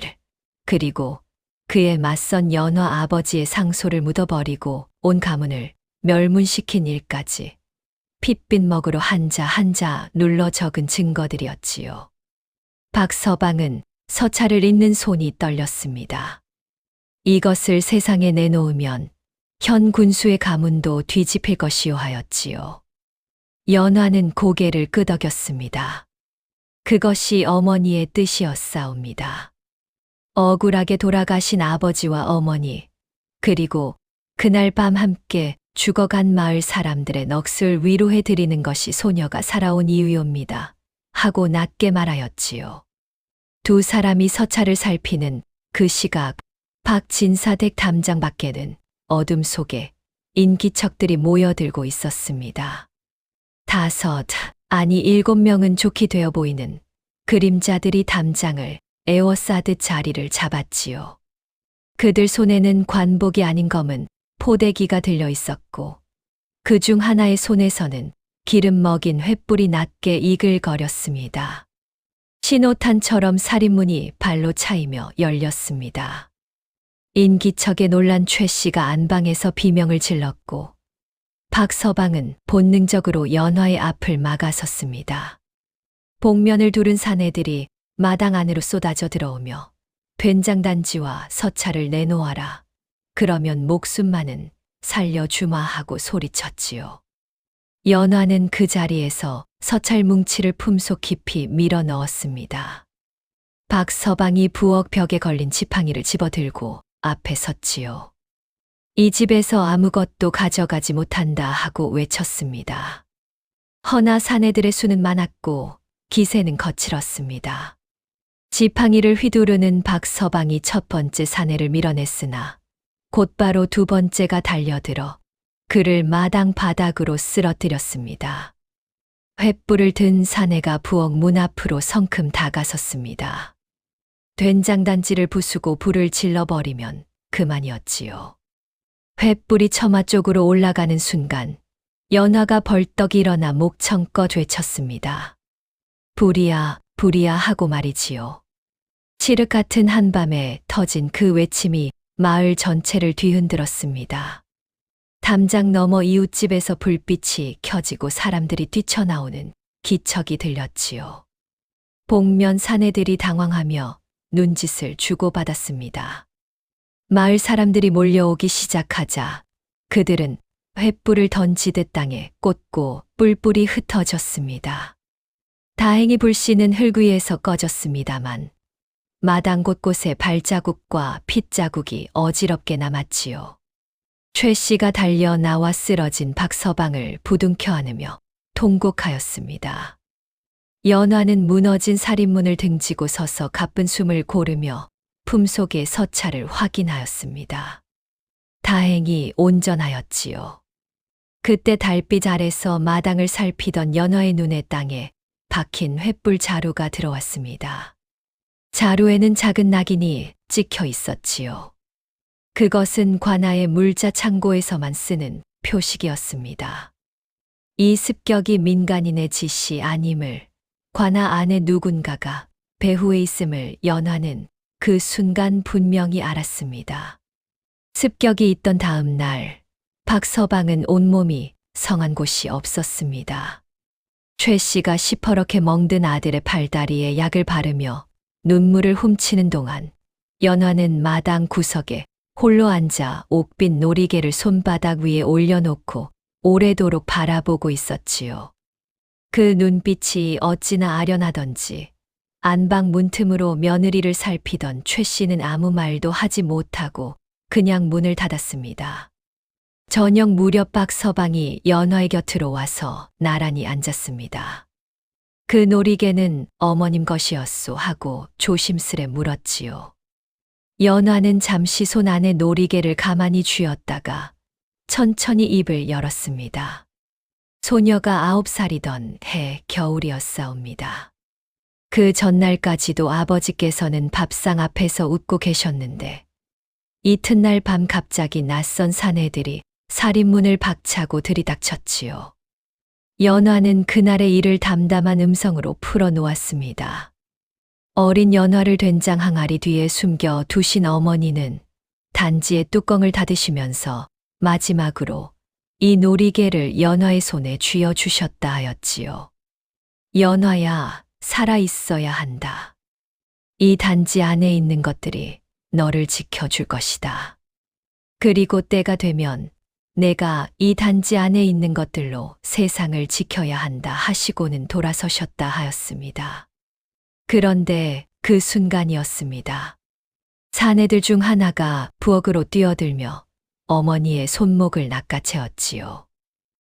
그리고 그에 맞선 연화 아버지의 상소를 묻어버리고 온 가문을 멸문시킨 일까지 핏빛 먹으로 한자 한자 눌러 적은 증거들이었지요. 박서방은 서찰을 읽는 손이 떨렸습니다. 이것을 세상에 내놓으면 현 군수의 가문도 뒤집힐 것이오 하였지요. 연화는 고개를 끄덕였습니다. 그것이 어머니의 뜻이었사옵니다. 억울하게 돌아가신 아버지와 어머니, 그리고 그날 밤 함께 죽어간 마을 사람들의 넋을 위로해 드리는 것이 소녀가 살아온 이유입니다. 하고 낮게 말하였지요. 두 사람이 서찰을 살피는 그 시각, 박진사댁 담장 밖에는 어둠 속에 인기척들이 모여들고 있었습니다. 5, 아니 7명은 좋게 되어 보이는 그림자들이 담장을 에워싸듯 자리를 잡았지요. 그들 손에는 관복이 아닌 검은 포대기가 들려 있었고 그 중 하나의 손에서는 기름 먹인 횃불이 낮게 이글거렸습니다. 신호탄처럼 살인문이 발로 차이며 열렸습니다. 인기척에 놀란 최 씨가 안방에서 비명을 질렀고 박서방은 본능적으로 연화의 앞을 막아섰습니다. 복면을 두른 사내들이 마당 안으로 쏟아져 들어오며 된장단지와 서찰을 내놓아라. 그러면 목숨만은 살려주마 하고 소리쳤지요. 연화는 그 자리에서 서찰 뭉치를 품속 깊이 밀어 넣었습니다. 박서방이 부엌 벽에 걸린 지팡이를 집어들고 앞에 섰지요. 이 집에서 아무것도 가져가지 못한다 하고 외쳤습니다. 허나 사내들의 수는 많았고 기세는 거칠었습니다. 지팡이를 휘두르는 박서방이 첫 번째 사내를 밀어냈으나 곧바로 두 번째가 달려들어 그를 마당 바닥으로 쓰러뜨렸습니다. 횃불을 든 사내가 부엌 문 앞으로 성큼 다가섰습니다. 된장단지를 부수고 불을 질러버리면 그만이었지요. 횃불이 처마 쪽으로 올라가는 순간 연화가 벌떡 일어나 목청껏 외쳤습니다. 불이야, 불이야 하고 말이지요. 칠흑 같은 한밤에 터진 그 외침이 마을 전체를 뒤흔들었습니다. 담장 너머 이웃집에서 불빛이 켜지고 사람들이 뛰쳐나오는 기척이 들렸지요. 복면 사내들이 당황하며 눈짓을 주고받았습니다. 마을 사람들이 몰려오기 시작하자 그들은 횃불을 던지듯 땅에 꽂고 뿔뿔이 흩어졌습니다. 다행히 불씨는 흙 위에서 꺼졌습니다만 마당 곳곳에 발자국과 핏자국이 어지럽게 남았지요. 최 씨가 달려 나와 쓰러진 박서방을 부둥켜 안으며 통곡하였습니다. 연화는 무너진 살인문을 등지고 서서 가쁜 숨을 고르며 품속의 서찰을 확인하였습니다. 다행히 온전하였지요. 그때 달빛 아래서 마당을 살피던 연화의 눈에 땅에 박힌 횃불 자루가 들어왔습니다. 자루에는 작은 낙인이 찍혀 있었지요. 그것은 관아의 물자 창고에서만 쓰는 표식이었습니다. 이 습격이 민간인의 지시 아님을 관아 안에 누군가가 배후에 있음을 연화는 그 순간 분명히 알았습니다. 습격이 있던 다음 날 박서방은 온몸이 성한 곳이 없었습니다. 최 씨가 시퍼렇게 멍든 아들의 팔다리에 약을 바르며 눈물을 훔치는 동안 연화는 마당 구석에 홀로 앉아 옥빛 놀이개를 손바닥 위에 올려놓고 오래도록 바라보고 있었지요. 그 눈빛이 어찌나 아련하던지 안방 문틈으로 며느리를 살피던 최 씨는 아무 말도 하지 못하고 그냥 문을 닫았습니다. 저녁 무렵 박서방이 연화의 곁으로 와서 나란히 앉았습니다. 그 놀이개는 어머님 것이었소 하고 조심스레 물었지요. 연화는 잠시 손 안에 놀이개를 가만히 쥐었다가 천천히 입을 열었습니다. 소녀가 9살이던 해 겨울이었사옵니다. 그 전날까지도 아버지께서는 밥상 앞에서 웃고 계셨는데 이튿날 밤 갑자기 낯선 사내들이 살인문을 박차고 들이닥쳤지요. 연화는 그날의 일을 담담한 음성으로 풀어놓았습니다. 어린 연화를 된장 항아리 뒤에 숨겨 두신 어머니는 단지의 뚜껑을 닫으시면서 마지막으로 이 놀이개를 연화의 손에 쥐어주셨다 하였지요. 연화야, 살아있어야 한다. 이 단지 안에 있는 것들이 너를 지켜줄 것이다. 그리고 때가 되면 내가 이 단지 안에 있는 것들로 세상을 지켜야 한다 하시고는 돌아서셨다 하였습니다. 그런데 그 순간이었습니다. 사내들 중 하나가 부엌으로 뛰어들며 어머니의 손목을 낚아채었지요.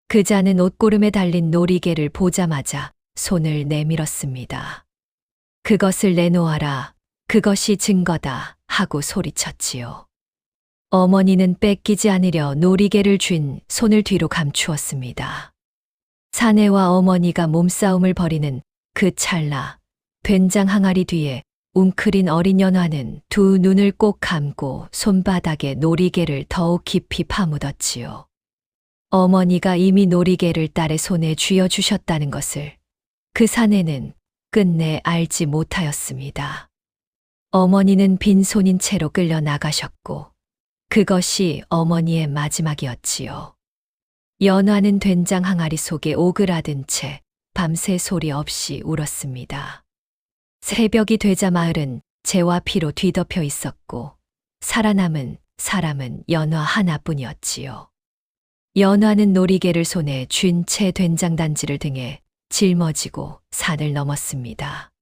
그자는 옷고름에 달린 놀이개를 보자마자 손을 내밀었습니다. 그것을 내놓아라. 그것이 증거다 하고 소리쳤지요. 어머니는 뺏기지 않으려 놀이개를 쥔 손을 뒤로 감추었습니다. 사내와 어머니가 몸싸움을 벌이는 그 찰나 된장 항아리 뒤에 웅크린 어린 연화는 두 눈을 꼭 감고 손바닥에 놀이개를 더욱 깊이 파묻었지요. 어머니가 이미 놀이개를 딸의 손에 쥐어주셨다는 것을 그 사내는 끝내 알지 못하였습니다. 어머니는 빈손인 채로 끌려 나가셨고 그것이 어머니의 마지막이었지요. 연화는 된장 항아리 속에 오그라든 채 밤새 소리 없이 울었습니다. 새벽이 되자 마을은 재와 피로 뒤덮여 있었고 살아남은 사람은 연화 하나뿐이었지요. 연화는 놀이개를 손에 쥔 채 된장단지를 등에 짊어지고 산을 넘었습니다.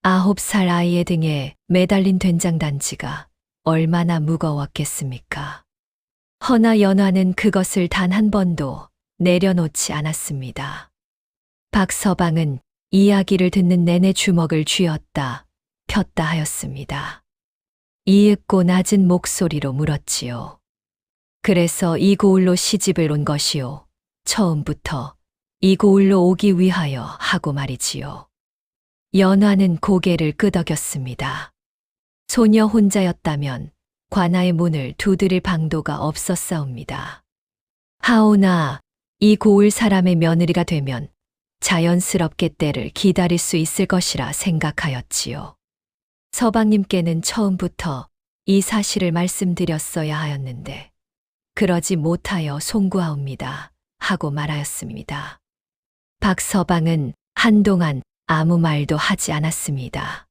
9살 아이의 등에 매달린 된장단지가 얼마나 무거웠겠습니까? 허나 연화는 그것을 단 한 번도 내려놓지 않았습니다. 박서방은 이야기를 듣는 내내 주먹을 쥐었다 폈다 하였습니다. 이윽고 낮은 목소리로 물었지요. 그래서 이 고을로 시집을 온 것이요. 처음부터 이 고을로 오기 위하여 하고 말이지요. 연화는 고개를 끄덕였습니다. 소녀 혼자였다면 관아의 문을 두드릴 방도가 없었사옵니다. 하오나 이 고을 사람의 며느리가 되면 자연스럽게 때를 기다릴 수 있을 것이라 생각하였지요. 서방님께는 처음부터 이 사실을 말씀드렸어야 하였는데 그러지 못하여 송구하옵니다 하고 말하였습니다. 박서방은 한동안 아무 말도 하지 않았습니다.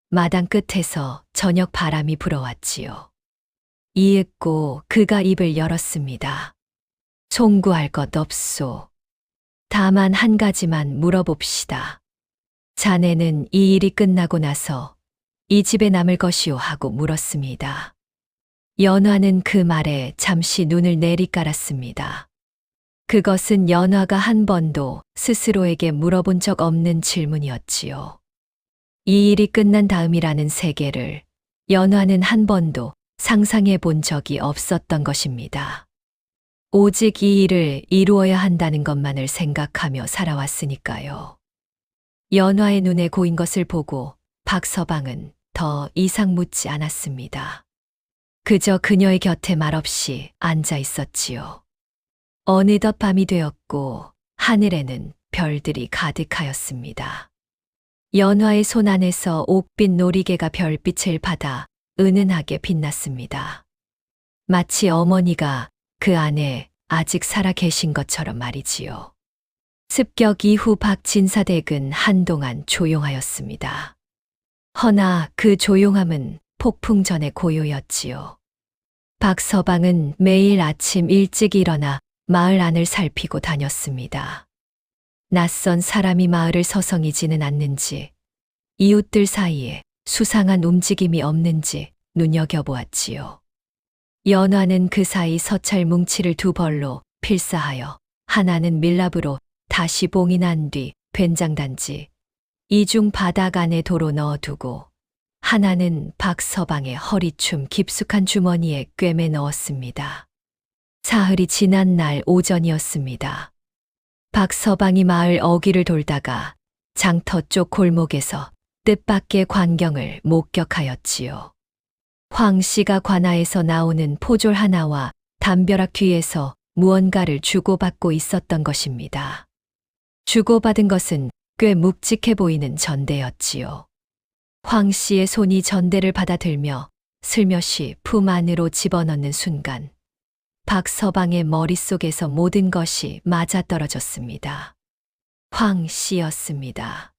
마당 끝에서 저녁 바람이 불어왔지요. 이윽고 그가 입을 열었습니다. 송구할 것 없소. 다만 한 가지만 물어봅시다. 자네는 이 일이 끝나고 나서 이 집에 남을 것이오 하고 물었습니다. 연화는 그 말에 잠시 눈을 내리깔았습니다. 그것은 연화가 한 번도 스스로에게 물어본 적 없는 질문이었지요. 이 일이 끝난 다음이라는 세계를 연화는 한 번도 상상해 본 적이 없었던 것입니다. 오직 이 일을 이루어야 한다는 것만을 생각하며 살아왔으니까요. 연화의 눈에 고인 것을 보고 박서방은 더 이상 묻지 않았습니다. 그저 그녀의 곁에 말없이 앉아 있었지요. 어느덧 밤이 되었고 하늘에는 별들이 가득하였습니다. 연화의 손 안에서 옥빛 놀이개가 별빛을 받아 은은하게 빛났습니다. 마치 어머니가 그 안에 아직 살아 계신 것처럼 말이지요. 습격 이후 박진사댁은 한동안 조용하였습니다. 허나 그 조용함은 폭풍 전의 고요였지요. 박서방은 매일 아침 일찍 일어나 마을 안을 살피고 다녔습니다. 낯선 사람이 마을을 서성이지는 않는지, 이웃들 사이에 수상한 움직임이 없는지 눈여겨보았지요. 연화는 그 사이 서찰 뭉치를 두 벌로 필사하여 하나는 밀랍으로 다시 봉이 난 뒤 된장단지, 이중 바닥 안에 도로 넣어두고 하나는 박서방의 허리춤 깊숙한 주머니에 꿰매 넣었습니다. 사흘이 지난 날 오전이었습니다. 박서방이 마을 어귀를 돌다가 장터 쪽 골목에서 뜻밖의 광경을 목격하였지요. 황 씨가 관아에서 나오는 포졸 하나와 담벼락 뒤에서 무언가를 주고받고 있었던 것입니다. 주고받은 것은 꽤 묵직해 보이는 전대였지요. 황 씨의 손이 전대를 받아들며 슬며시 품 안으로 집어넣는 순간 박서방의 머릿속에서 모든 것이 맞아떨어졌습니다. 황 씨였습니다.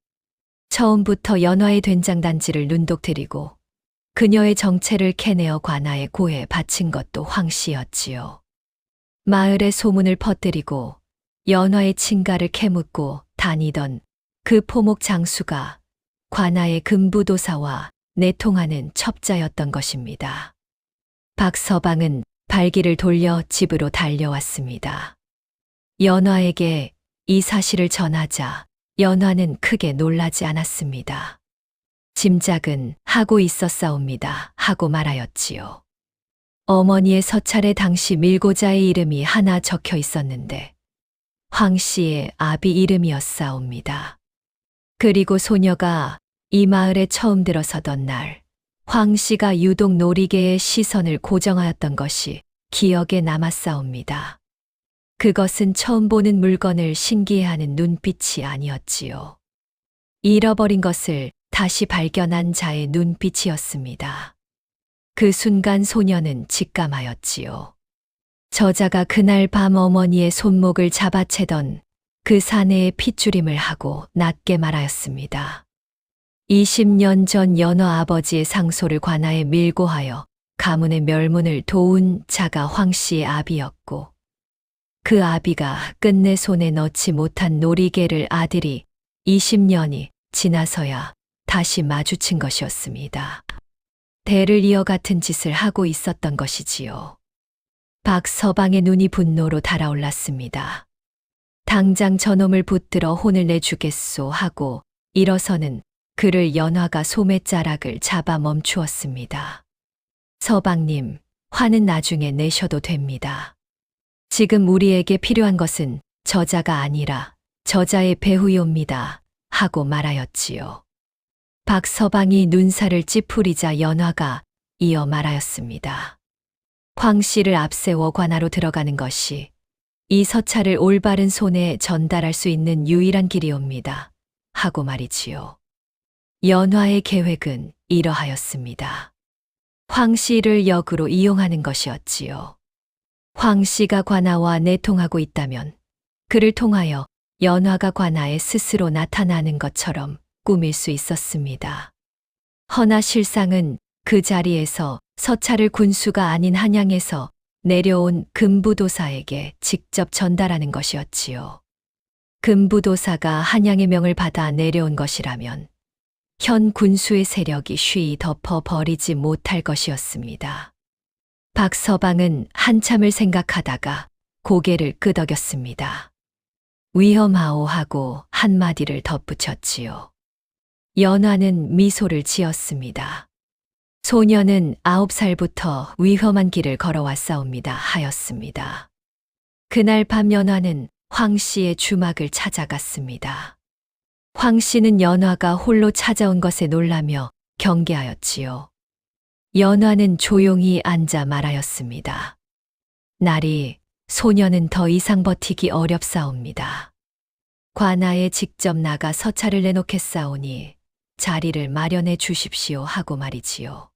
처음부터 연화의 된장단지를 눈독들이고 그녀의 정체를 캐내어 관아의 고에 바친 것도 황 씨였지요. 마을에 소문을 퍼뜨리고 연화의 친가를 캐묻고 다니던 그 포목 장수가 관아의 금부도사와 내통하는 첩자였던 것입니다. 박서방은 발길을 돌려 집으로 달려왔습니다. 연화에게 이 사실을 전하자 연화는 크게 놀라지 않았습니다. 짐작은 하고 있었사옵니다 하고 말하였지요. 어머니의 서찰에 당시 밀고자의 이름이 하나 적혀 있었는데 황 씨의 아비 이름이었사옵니다. 그리고 소녀가 이 마을에 처음 들어서던 날 황 씨가 유독 놀이개의 시선을 고정하였던 것이 기억에 남았사옵니다. 그것은 처음 보는 물건을 신기해하는 눈빛이 아니었지요. 잃어버린 것을 다시 발견한 자의 눈빛이었습니다. 그 순간 소녀는 직감하였지요. 저자가 그날 밤 어머니의 손목을 잡아채던 그 사내의 핏줄임을 하고 낮게 말하였습니다. 20년 전 연화 아버지의 상소를 관아에 밀고 하여 가문의 멸문을 도운 자가 황 씨의 아비였고 그 아비가 끝내 손에 넣지 못한 놀이개를 아들이 20년이 지나서야 다시 마주친 것이었습니다. 대를 이어 같은 짓을 하고 있었던 것이지요. 박서방의 눈이 분노로 달아올랐습니다. 당장 저놈을 붙들어 혼을 내주겠소 하고 일어서는 그를 연화가 소매자락을 잡아 멈추었습니다. 서방님, 화는 나중에 내셔도 됩니다. 지금 우리에게 필요한 것은 저자가 아니라 저자의 배후이옵니다 하고 말하였지요. 박서방이 눈살을 찌푸리자 연화가 이어 말하였습니다. 황 씨를 앞세워 관아로 들어가는 것이 이 서찰을 올바른 손에 전달할 수 있는 유일한 길이옵니다 하고 말이지요. 연화의 계획은 이러하였습니다. 황 씨를 역으로 이용하는 것이었지요. 황 씨가 관아와 내통하고 있다면 그를 통하여 연화가 관아에 스스로 나타나는 것처럼 꾸밀 수 있었습니다. 허나 실상은 그 자리에서 서찰을 군수가 아닌 한양에서 내려온 금부도사에게 직접 전달하는 것이었지요. 금부도사가 한양의 명을 받아 내려온 것이라면 현 군수의 세력이 쉬이 덮어버리지 못할 것이었습니다. 박서방은 한참을 생각하다가 고개를 끄덕였습니다. 위험하오 하고 한마디를 덧붙였지요. 연화는 미소를 지었습니다. 소녀는 9살부터 위험한 길을 걸어왔사옵니다 하였습니다. 그날 밤 연화는 황 씨의 주막을 찾아갔습니다. 황 씨는 연화가 홀로 찾아온 것에 놀라며 경계하였지요. 연화는 조용히 앉아 말하였습니다. 나리, 소녀는 더 이상 버티기 어렵사옵니다. 관아에 직접 나가 서찰을 내놓겠사오니 자리를 마련해 주십시오 하고 말이지요.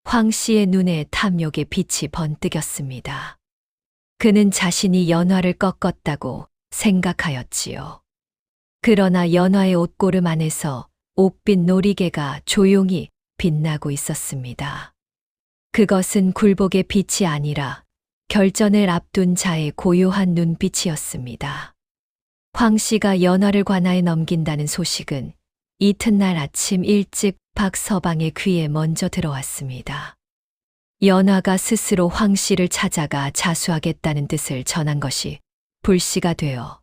황 씨의 눈에 탐욕의 빛이 번뜩였습니다. 그는 자신이 연화를 꺾었다고 생각하였지요. 그러나 연화의 옷고름 안에서 옥빛 놀이개가 조용히 빛나고 있었습니다. 그것은 굴복의 빛이 아니라 결전을 앞둔 자의 고요한 눈빛이었습니다. 황 씨가 연화를 관아에 넘긴다는 소식은 이튿날 아침 일찍 박서방의 귀에 먼저 들어왔습니다. 연화가 스스로 황 씨를 찾아가 자수하겠다는 뜻을 전한 것이 불씨가 되어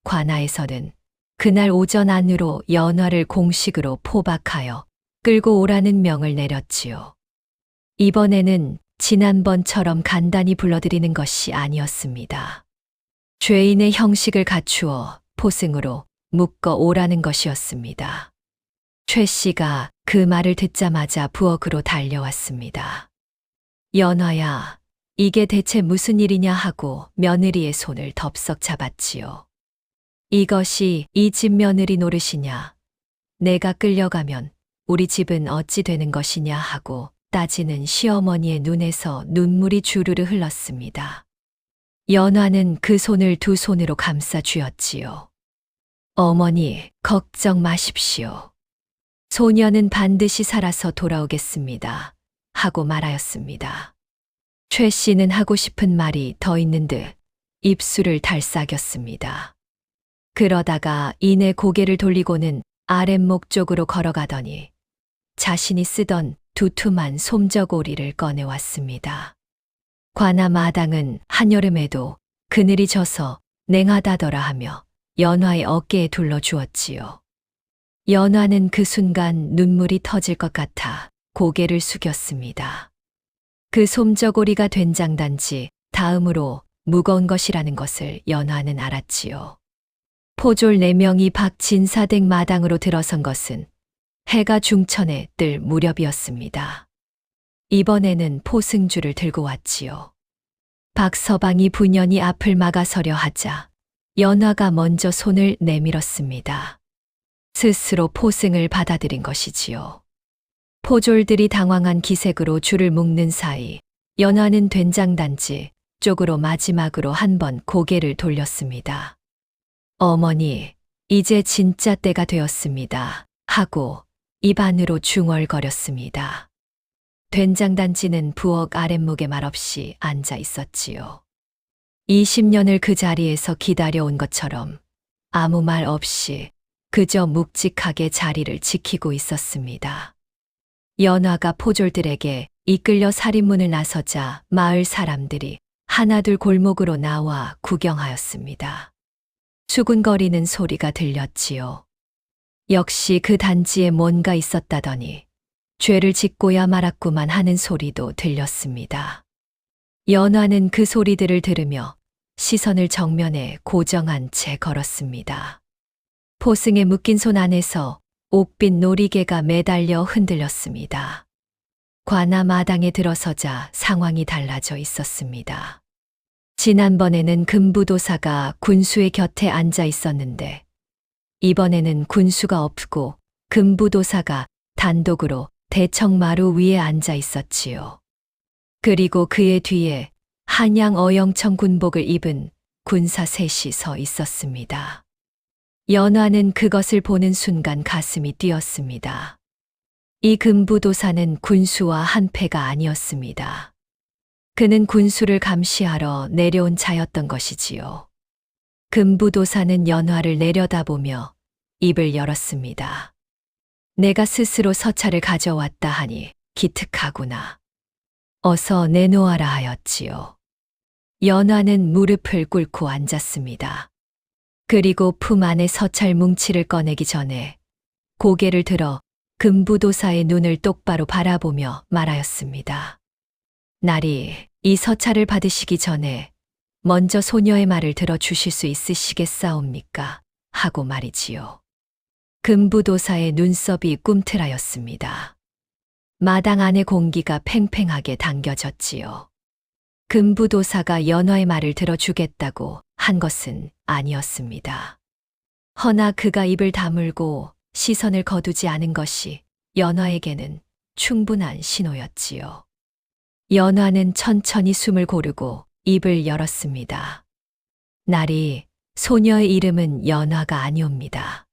관아에서는 그날 오전 안으로 연화를 공식으로 포박하여 끌고 오라는 명을 내렸지요. 이번에는 지난번처럼 간단히 불러들이는 것이 아니었습니다. 죄인의 형식을 갖추어 포승으로 묶어 오라는 것이었습니다. 최 씨가 그 말을 듣자마자 부엌으로 달려왔습니다. 연화야, 이게 대체 무슨 일이냐 하고 며느리의 손을 덥석 잡았지요. 이것이 이 집 며느리 노릇이냐? 내가 끌려가면 우리 집은 어찌 되는 것이냐 하고 따지는 시어머니의 눈에서 눈물이 주르르 흘렀습니다. 연화는 그 손을 두 손으로 감싸 쥐었지요. 어머니, 걱정 마십시오. 소녀는 반드시 살아서 돌아오겠습니다. 하고 말하였습니다. 최 씨는 하고 싶은 말이 더 있는 듯 입술을 달싹였습니다. 그러다가 이내 고개를 돌리고는 아랫목 쪽으로 걸어가더니 자신이 쓰던 두툼한 솜저고리를 꺼내왔습니다. 관아 마당은 한여름에도 그늘이 져서 냉하다더라 하며 연화의 어깨에 둘러주었지요. 연화는 그 순간 눈물이 터질 것 같아 고개를 숙였습니다. 그 솜저고리가 된장단지 다음으로 무거운 것이라는 것을 연화는 알았지요. 포졸 4명이 박진사댁 마당으로 들어선 것은 해가 중천에 뜰 무렵이었습니다. 이번에는 포승줄을 들고 왔지요. 박서방이 분연히 앞을 막아서려 하자 연화가 먼저 손을 내밀었습니다. 스스로 포승을 받아들인 것이지요. 포졸들이 당황한 기색으로 줄을 묶는 사이 연화는 된장단지 쪽으로 마지막으로 한 번 고개를 돌렸습니다. 어머니, 이제 진짜 때가 되었습니다. 하고 입 안으로 중얼거렸습니다. 된장단지는 부엌 아랫목에 말없이 앉아 있었지요. 20년을 그 자리에서 기다려온 것처럼 아무 말 없이 그저 묵직하게 자리를 지키고 있었습니다. 연화가 포졸들에게 이끌려 살인문을 나서자 마을 사람들이 하나둘 골목으로 나와 구경하였습니다. 수군거리는 소리가 들렸지요. 역시 그 단지에 뭔가 있었다더니 죄를 짓고야 말았구만 하는 소리도 들렸습니다. 연화는 그 소리들을 들으며 시선을 정면에 고정한 채 걸었습니다. 포승에 묶인 손 안에서 옥빛 놀이개가 매달려 흔들렸습니다. 관아 마당에 들어서자 상황이 달라져 있었습니다. 지난번에는 금부도사가 군수의 곁에 앉아 있었는데 이번에는 군수가 없고 금부도사가 단독으로 대청마루 위에 앉아 있었지요. 그리고 그의 뒤에 한양 어영청 군복을 입은 군사 셋이 서 있었습니다. 연화는 그것을 보는 순간 가슴이 뛰었습니다. 이 금부도사는 군수와 한패가 아니었습니다. 그는 군수를 감시하러 내려온 자였던 것이지요. 금부도사는 연화를 내려다보며 입을 열었습니다. 내가 스스로 서찰을 가져왔다 하니 기특하구나. 어서 내놓아라 하였지요. 연화는 무릎을 꿇고 앉았습니다. 그리고 품 안에 서찰 뭉치를 꺼내기 전에 고개를 들어 금부도사의 눈을 똑바로 바라보며 말하였습니다. 나리, 이 서찰을 받으시기 전에 먼저 소녀의 말을 들어주실 수 있으시겠사옵니까? 하고 말이지요. 금부도사의 눈썹이 꿈틀하였습니다. 마당 안의 공기가 팽팽하게 당겨졌지요. 금부도사가 연화의 말을 들어주겠다고 한 것은 아니었습니다. 허나 그가 입을 다물고 시선을 거두지 않은 것이 연화에게는 충분한 신호였지요. 연화는 천천히 숨을 고르고 입을 열었습니다. 나리, 소녀의 이름은 연화가 아니옵니다.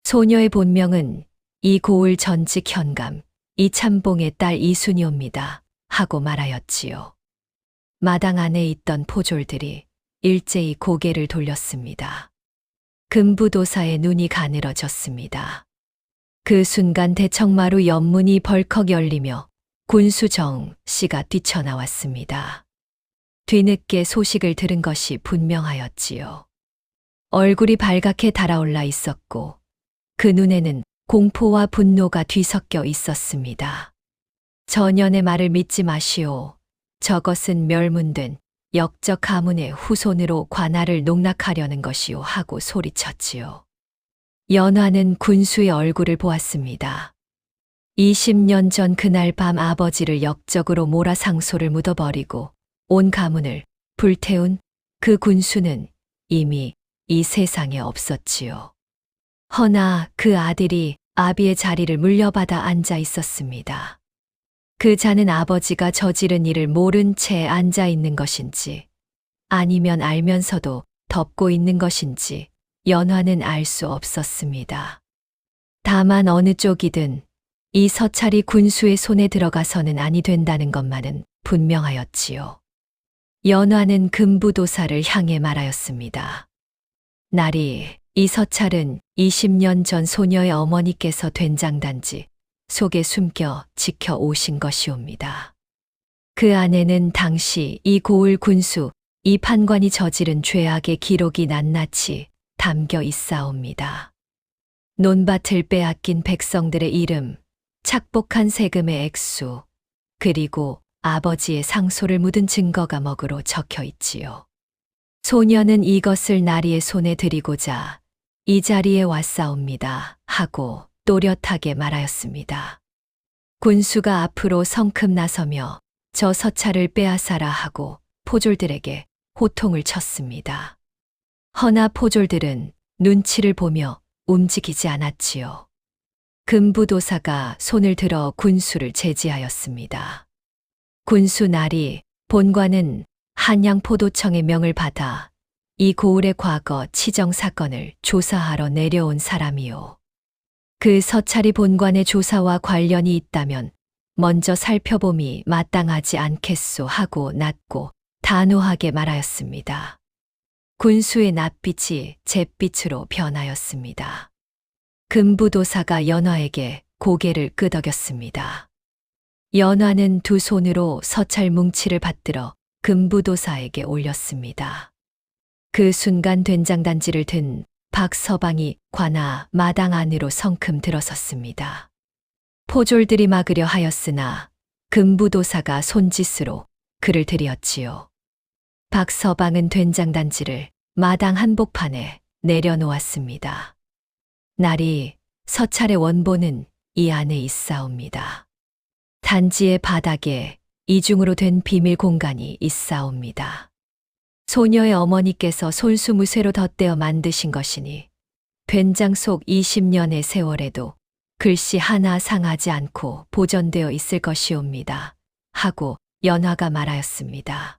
소녀의 본명은 이 고을 전직 현감, 이 참봉의 딸 이순이옵니다. 하고 말하였지요. 마당 안에 있던 포졸들이 일제히 고개를 돌렸습니다. 금부도사의 눈이 가늘어졌습니다. 그 순간 대청마루 옆문이 벌컥 열리며 군수정 씨가 뛰쳐나왔습니다. 뒤늦게 소식을 들은 것이 분명하였지요. 얼굴이 발갛게 달아올라 있었고 그 눈에는 공포와 분노가 뒤섞여 있었습니다. 전연의 말을 믿지 마시오. 저것은 멸문된 역적 가문의 후손으로 관할을 농락하려는 것이오 하고 소리쳤지요. 연화는 군수의 얼굴을 보았습니다. 20년 전 그날 밤 아버지를 역적으로 몰아상소를 묻어버리고 온 가문을 불태운 그 군수는 이미 이 세상에 없었지요. 허나 그 아들이 아비의 자리를 물려받아 앉아 있었습니다. 그 자는 아버지가 저지른 일을 모른 채 앉아 있는 것인지 아니면 알면서도 덮고 있는 것인지 연화는 알 수 없었습니다. 다만 어느 쪽이든 이 서찰이 군수의 손에 들어가서는 아니 된다는 것만은 분명하였지요. 연화는 금부도사를 향해 말하였습니다. 나리, 이 서찰은 20년 전 소녀의 어머니께서 된장단지 속에 숨겨 지켜 오신 것이옵니다. 그 안에는 당시 이 고을 군수, 이 판관이 저지른 죄악의 기록이 낱낱이 담겨 있사옵니다. 논밭을 빼앗긴 백성들의 이름, 착복한 세금의 액수, 그리고 아버지의 상소를 묻은 증거가 먹으로 적혀 있지요. 소녀는 이것을 나리의 손에 드리고자 이 자리에 왔사옵니다. 하고 또렷하게 말하였습니다. 군수가 앞으로 성큼 나서며 저 서찰을 빼앗아라 하고 포졸들에게 호통을 쳤습니다. 허나 포졸들은 눈치를 보며 움직이지 않았지요. 금부도사가 손을 들어 군수를 제지하였습니다. 군수 나리, 본관은 한양포도청의 명을 받아 이 고을의 과거 치정 사건을 조사하러 내려온 사람이요. 그 서찰이 본관의 조사와 관련이 있다면 먼저 살펴봄이 마땅하지 않겠소 하고 낮고 단호하게 말하였습니다. 군수의 낯빛이 잿빛으로 변하였습니다. 금부도사가 연화에게 고개를 끄덕였습니다. 연화는 두 손으로 서찰 뭉치를 받들어 금부도사에게 올렸습니다. 그 순간 된장단지를 든 박서방이 관아 마당 안으로 성큼 들어섰습니다. 포졸들이 막으려 하였으나 금부도사가 손짓으로 그를 들이었지요. 박서방은 된장단지를 마당 한복판에 내려놓았습니다. 나리, 서찰의 원본은 이 안에 있사옵니다. 단지의 바닥에 이중으로 된 비밀 공간이 있사옵니다. 소녀의 어머니께서 손수무쇠로 덧대어 만드신 것이니 된장 속 20년의 세월에도 글씨 하나 상하지 않고 보존되어 있을 것이옵니다. 하고 연화가 말하였습니다.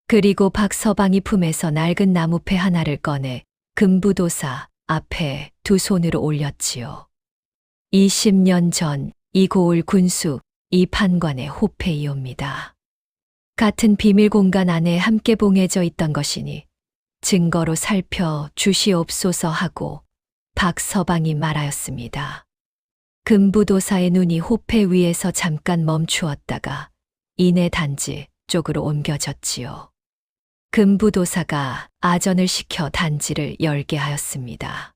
그리고 박서방이 품에서 낡은 나무패 하나를 꺼내 금부도사 앞에 두 손으로 올렸지요. 20년 전 이 고을 군수, 이 판관의 호패이옵니다. 같은 비밀 공간 안에 함께 봉해져 있던 것이니 증거로 살펴 주시옵소서 하고 박서방이 말하였습니다. 금부도사의 눈이 호패 위에서 잠깐 멈추었다가 이내 단지 쪽으로 옮겨졌지요. 금부도사가 아전을 시켜 단지를 열게 하였습니다.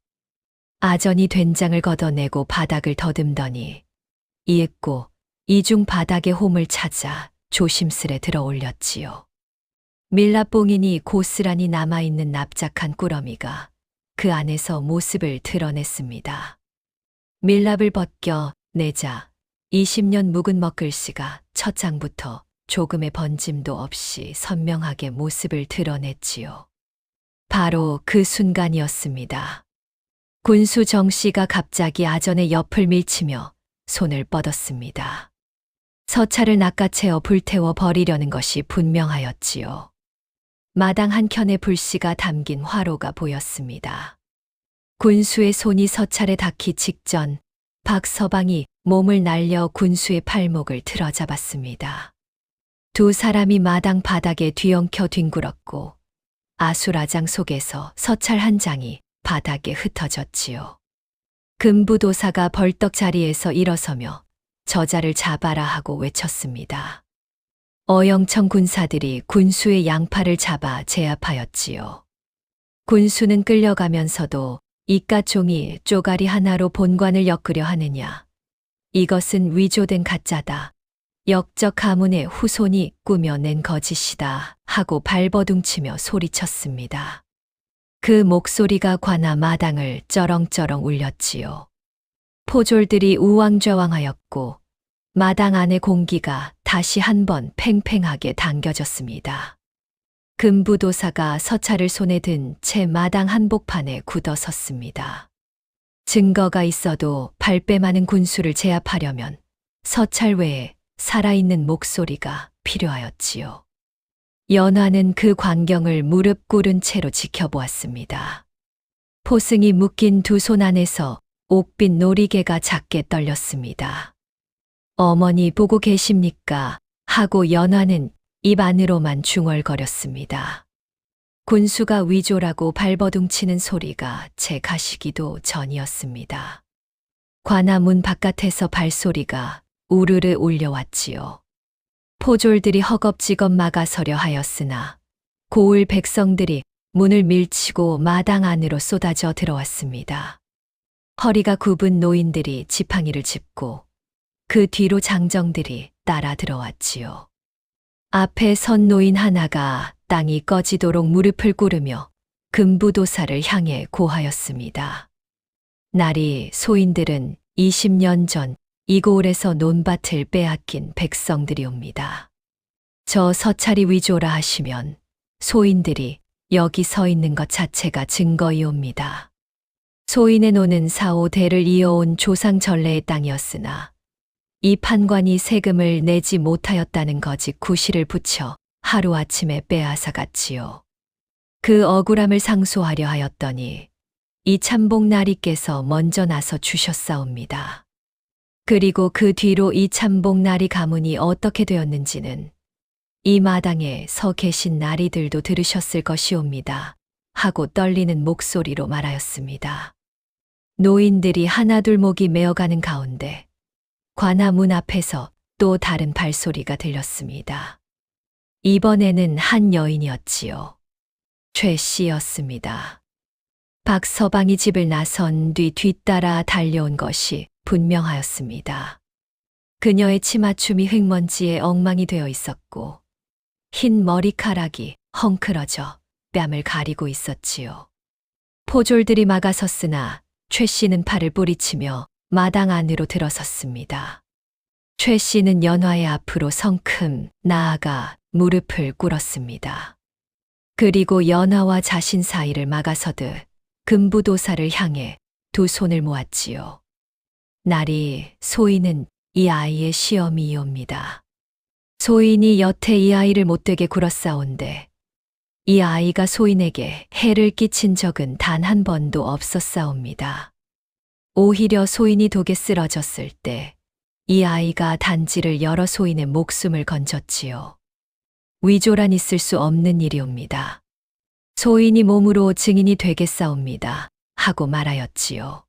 아전이 된장을 걷어내고 바닥을 더듬더니 이윽고 이중 바닥의 홈을 찾아 조심스레 들어 올렸지요. 밀랍봉인이 고스란히 남아있는 납작한 꾸러미가 그 안에서 모습을 드러냈습니다. 밀랍을 벗겨 내자 20년 묵은 먹글씨가 첫 장부터 조금의 번짐도 없이 선명하게 모습을 드러냈지요. 바로 그 순간이었습니다. 군수 정 씨가 갑자기 아전의 옆을 밀치며 손을 뻗었습니다. 서찰을 낚아채어 불태워 버리려는 것이 분명하였지요. 마당 한켠에 불씨가 담긴 화로가 보였습니다. 군수의 손이 서찰에 닿기 직전 박서방이 몸을 날려 군수의 팔목을 틀어잡았습니다. 두 사람이 마당 바닥에 뒤엉켜 뒹굴었고 아수라장 속에서 서찰 한 장이 바닥에 흩어졌지요. 금부도사가 벌떡 자리에서 일어서며 저자를 잡아라 하고 외쳤습니다. 어영청 군사들이 군수의 양팔을 잡아 제압하였지요. 군수는 끌려가면서도 이깟 종이 쪼가리 하나로 본관을 엮으려 하느냐. 이것은 위조된 가짜다. 역적 가문의 후손이 꾸며낸 거짓이다 하고 발버둥치며 소리쳤습니다. 그 목소리가 관아 마당을 쩌렁쩌렁 울렸지요. 포졸들이 우왕좌왕하였고 마당 안의 공기가 다시 한번 팽팽하게 당겨졌습니다. 금부도사가 서찰을 손에 든 채 마당 한복판에 굳어 섰습니다. 증거가 있어도 발뺌하는 군수를 제압하려면 서찰 외에 살아있는 목소리가 필요하였지요. 연화는 그 광경을 무릎 꿇은 채로 지켜보았습니다. 포승이 묶인 두 손 안에서 옥빛 놀이개가 작게 떨렸습니다. 어머니 보고 계십니까? 하고 연화는 입 안으로만 중얼거렸습니다. 군수가 위조라고 발버둥치는 소리가 제 가시기도 전이었습니다. 관아문 바깥에서 발소리가 우르르 울려왔지요. 포졸들이 허겁지겁 막아서려 하였으나 고을 백성들이 문을 밀치고 마당 안으로 쏟아져 들어왔습니다. 허리가 굽은 노인들이 지팡이를 짚고 그 뒤로 장정들이 따라 들어왔지요. 앞에 선 노인 하나가 땅이 꺼지도록 무릎을 꿇으며 금부도사를 향해 고하였습니다. 날이 소인들은 20년 전 이 고을에서 논밭을 빼앗긴 백성들이옵니다. 저 서찰이 위조라 하시면 소인들이 여기 서 있는 것 자체가 증거이옵니다. 소인의 논은 4, 5대를 이어온 조상 전래의 땅이었으나 이 판관이 세금을 내지 못하였다는 거짓 구실을 붙여 하루아침에 빼앗아 갔지요. 그 억울함을 상소하려 하였더니 이 참복나리께서 먼저 나서 주셨사옵니다. 그리고 그 뒤로 이 참복나리 가문이 어떻게 되었는지는 이 마당에 서 계신 나리들도 들으셨을 것이옵니다. 하고 떨리는 목소리로 말하였습니다. 노인들이 하나둘 목이 메어가는 가운데 관아문 앞에서 또 다른 발소리가 들렸습니다. 이번에는 한 여인이었지요. 최 씨였습니다. 박서방이 집을 나선 뒤 뒤따라 달려온 것이 분명하였습니다. 그녀의 치맞춤이 흙먼지에 엉망이 되어 있었고 흰 머리카락이 헝클어져 뺨을 가리고 있었지요. 포졸들이 막아섰으나 최 씨는 팔을 뿌리치며 마당 안으로 들어섰습니다. 최 씨는 연화의 앞으로 성큼 나아가 무릎을 꿇었습니다. 그리고 연화와 자신 사이를 막아서듯 금부도사를 향해 두 손을 모았지요. 날이 소인은 이 아이의 시어미이옵니다. 소인이 여태 이 아이를 못되게 굴었사온데 이 아이가 소인에게 해를 끼친 적은 단 한 번도 없었사옵니다. 오히려 소인이 독에 쓰러졌을 때 이 아이가 단지를 열어 소인의 목숨을 건졌지요. 위조란 있을 수 없는 일이옵니다. 소인이 몸으로 증인이 되겠사옵니다. 하고 말하였지요.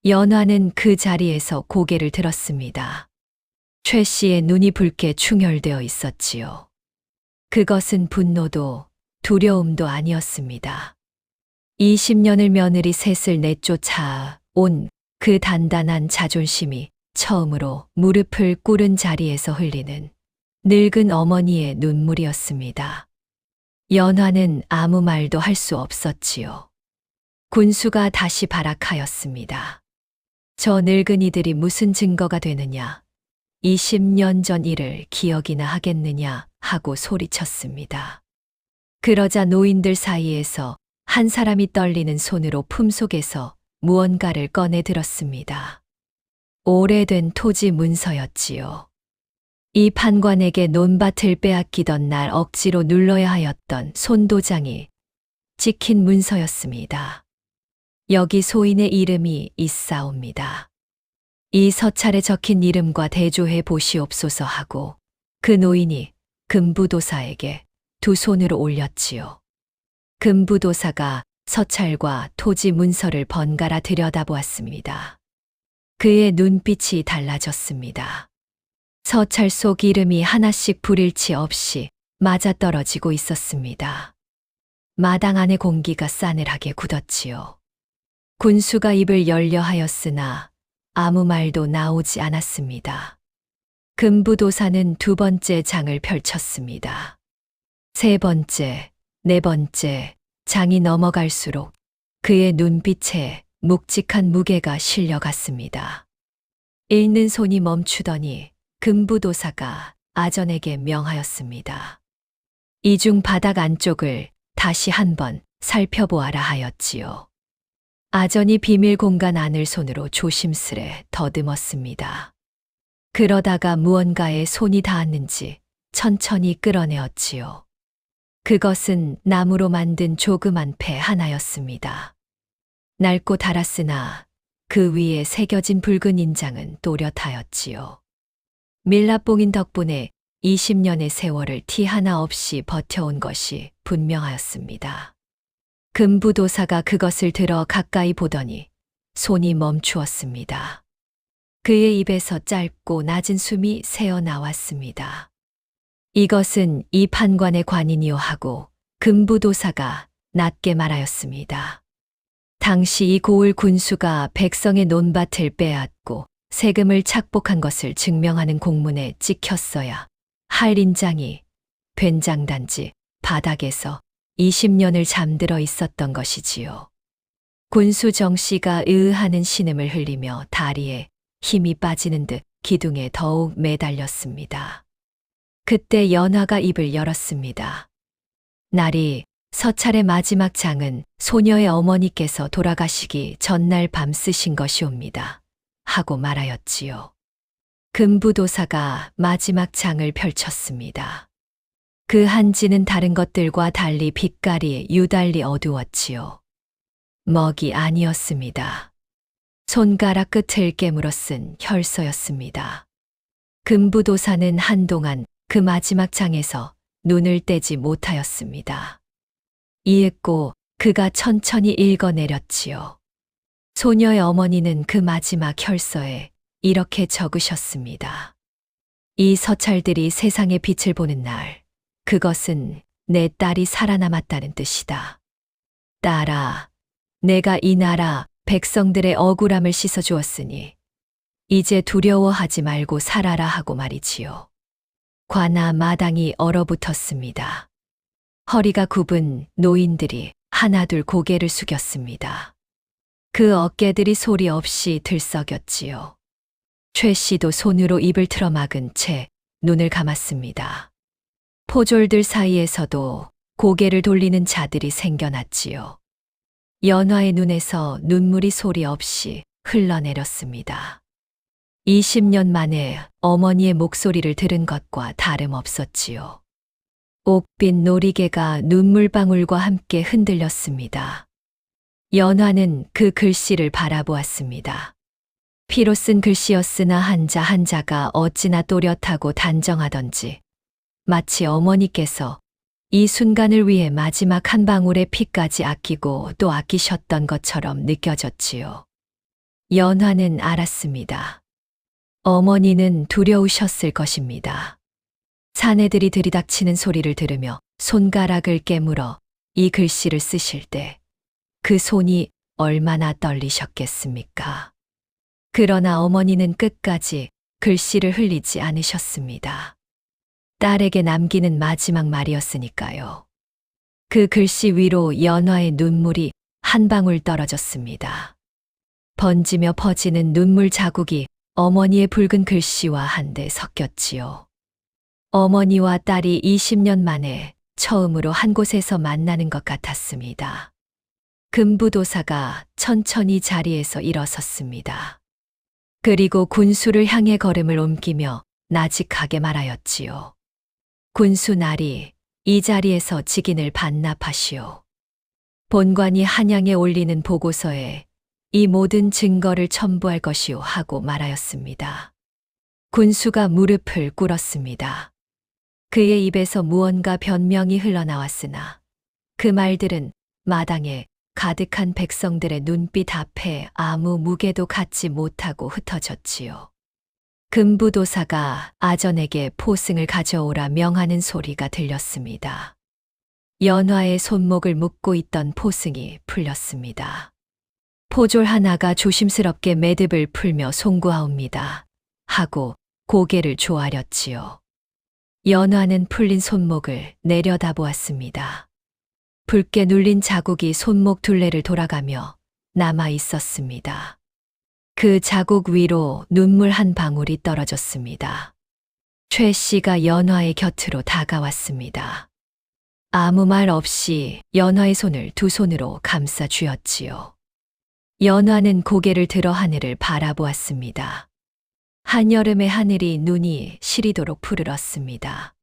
연화는 그 자리에서 고개를 들었습니다. 최 씨의 눈이 붉게 충혈되어 있었지요. 그것은 분노도 두려움도 아니었습니다. 20년을 며느리 셋을 내쫓아 온 그 단단한 자존심이 처음으로 무릎을 꿇은 자리에서 흘리는 늙은 어머니의 눈물이었습니다. 연화는 아무 말도 할 수 없었지요. 군수가 다시 발악하였습니다. 저 늙은이들이 무슨 증거가 되느냐? 20년 전 일을 기억이나 하겠느냐 하고 소리쳤습니다. 그러자 노인들 사이에서 한 사람이 떨리는 손으로 품속에서 무언가를 꺼내 들었습니다. 오래된 토지 문서였지요. 이 판관에게 논밭을 빼앗기던 날 억지로 눌러야 하였던 손도장이 찍힌 문서였습니다. 여기 소인의 이름이 있사옵니다. 이 서찰에 적힌 이름과 대조해 보시옵소서 하고 그 노인이 금부도사에게 두 손으로 올렸지요. 금부도사가 서찰과 토지 문서를 번갈아 들여다보았습니다. 그의 눈빛이 달라졌습니다. 서찰 속 이름이 하나씩 불일치 없이 맞아떨어지고 있었습니다. 마당 안의 공기가 싸늘하게 굳었지요. 군수가 입을 열려 하였으나 아무 말도 나오지 않았습니다. 금부도사는 두 번째 장을 펼쳤습니다. 세 번째, 네 번째 장이 넘어갈수록 그의 눈빛에 묵직한 무게가 실려갔습니다. 읽는 손이 멈추더니 금부도사가 아전에게 명하였습니다. 이중 바닥 안쪽을 다시 한번 살펴보아라 하였지요. 아전이 비밀 공간 안을 손으로 조심스레 더듬었습니다. 그러다가 무언가에 손이 닿았는지 천천히 끌어내었지요. 그것은 나무로 만든 조그만 패 하나였습니다. 낡고 닳았으나 그 위에 새겨진 붉은 인장은 또렷하였지요. 밀랍봉인 덕분에 20년의 세월을 티 하나 없이 버텨온 것이 분명하였습니다. 금부도사가 그것을 들어 가까이 보더니 손이 멈추었습니다. 그의 입에서 짧고 낮은 숨이 새어 나왔습니다. 이것은 이 판관의 관인이요 하고 금부도사가 낮게 말하였습니다. 당시 이 고을 군수가 백성의 논밭을 빼앗고 세금을 착복한 것을 증명하는 공문에 찍혔어야 할 인장이 된장단지 바닥에서 20년을 잠들어 있었던 것이지요. 군수 정씨가 으하는 신음을 흘리며 다리에 힘이 빠지는 듯 기둥에 더욱 매달렸습니다. 그때 연화가 입을 열었습니다. 날이 서찰의 마지막 장은 소녀의 어머니께서 돌아가시기 전날 밤 쓰신 것이옵니다. 하고 말하였지요. 금부도사가 마지막 장을 펼쳤습니다. 그 한지는 다른 것들과 달리 빛깔이 유달리 어두웠지요. 먹이 아니었습니다. 손가락 끝을 깨물어 쓴 혈서였습니다. 금부도사는 한동안 그 마지막 장에서 눈을 떼지 못하였습니다. 이윽고 그가 천천히 읽어내렸지요. 소녀의 어머니는 그 마지막 혈서에 이렇게 적으셨습니다. 이 서찰들이 세상의 빛을 보는 날, 그것은 내 딸이 살아남았다는 뜻이다. 딸아, 내가 이 나라 백성들의 억울함을 씻어주었으니 이제 두려워하지 말고 살아라 하고 말이지요. 관아 마당이 얼어붙었습니다. 허리가 굽은 노인들이 하나둘 고개를 숙였습니다. 그 어깨들이 소리 없이 들썩였지요. 최 씨도 손으로 입을 틀어막은 채 눈을 감았습니다. 포졸들 사이에서도 고개를 돌리는 자들이 생겨났지요. 연화의 눈에서 눈물이 소리 없이 흘러내렸습니다. 20년 만에 어머니의 목소리를 들은 것과 다름없었지요. 옥빛 놀이개가 눈물방울과 함께 흔들렸습니다. 연화는 그 글씨를 바라보았습니다. 피로 쓴 글씨였으나 한자 한자가 어찌나 또렷하고 단정하던지 마치 어머니께서 이 순간을 위해 마지막 한 방울의 피까지 아끼고 또 아끼셨던 것처럼 느껴졌지요. 연화는 알았습니다. 어머니는 두려우셨을 것입니다. 사내들이 들이닥치는 소리를 들으며 손가락을 깨물어 이 글씨를 쓰실 때 그 손이 얼마나 떨리셨겠습니까? 그러나 어머니는 끝까지 글씨를 흘리지 않으셨습니다. 딸에게 남기는 마지막 말이었으니까요. 그 글씨 위로 연화의 눈물이 한 방울 떨어졌습니다. 번지며 퍼지는 눈물 자국이 어머니의 붉은 글씨와 한데 섞였지요. 어머니와 딸이 20년 만에 처음으로 한 곳에서 만나는 것 같았습니다. 금부도사가 천천히 자리에서 일어섰습니다. 그리고 군수를 향해 걸음을 옮기며 나직하게 말하였지요. 군수 나리, 이 자리에서 직인을 반납하시오. 본관이 한양에 올리는 보고서에 이 모든 증거를 첨부할 것이오 하고 말하였습니다. 군수가 무릎을 꿇었습니다. 그의 입에서 무언가 변명이 흘러나왔으나 그 말들은 마당에 가득한 백성들의 눈빛 앞에 아무 무게도 갖지 못하고 흩어졌지요. 금부도사가 아전에게 포승을 가져오라 명하는 소리가 들렸습니다. 연화의 손목을 묶고 있던 포승이 풀렸습니다. 포졸 하나가 조심스럽게 매듭을 풀며 송구하옵니다. 하고 고개를 조아렸지요. 연화는 풀린 손목을 내려다보았습니다. 붉게 눌린 자국이 손목 둘레를 돌아가며 남아 있었습니다. 그 자국 위로 눈물 한 방울이 떨어졌습니다. 최 씨가 연화의 곁으로 다가왔습니다. 아무 말 없이 연화의 손을 두 손으로 감싸 쥐었지요. 연화는 고개를 들어 하늘을 바라보았습니다. 한여름의 하늘이 눈이 시리도록 푸르렀습니다.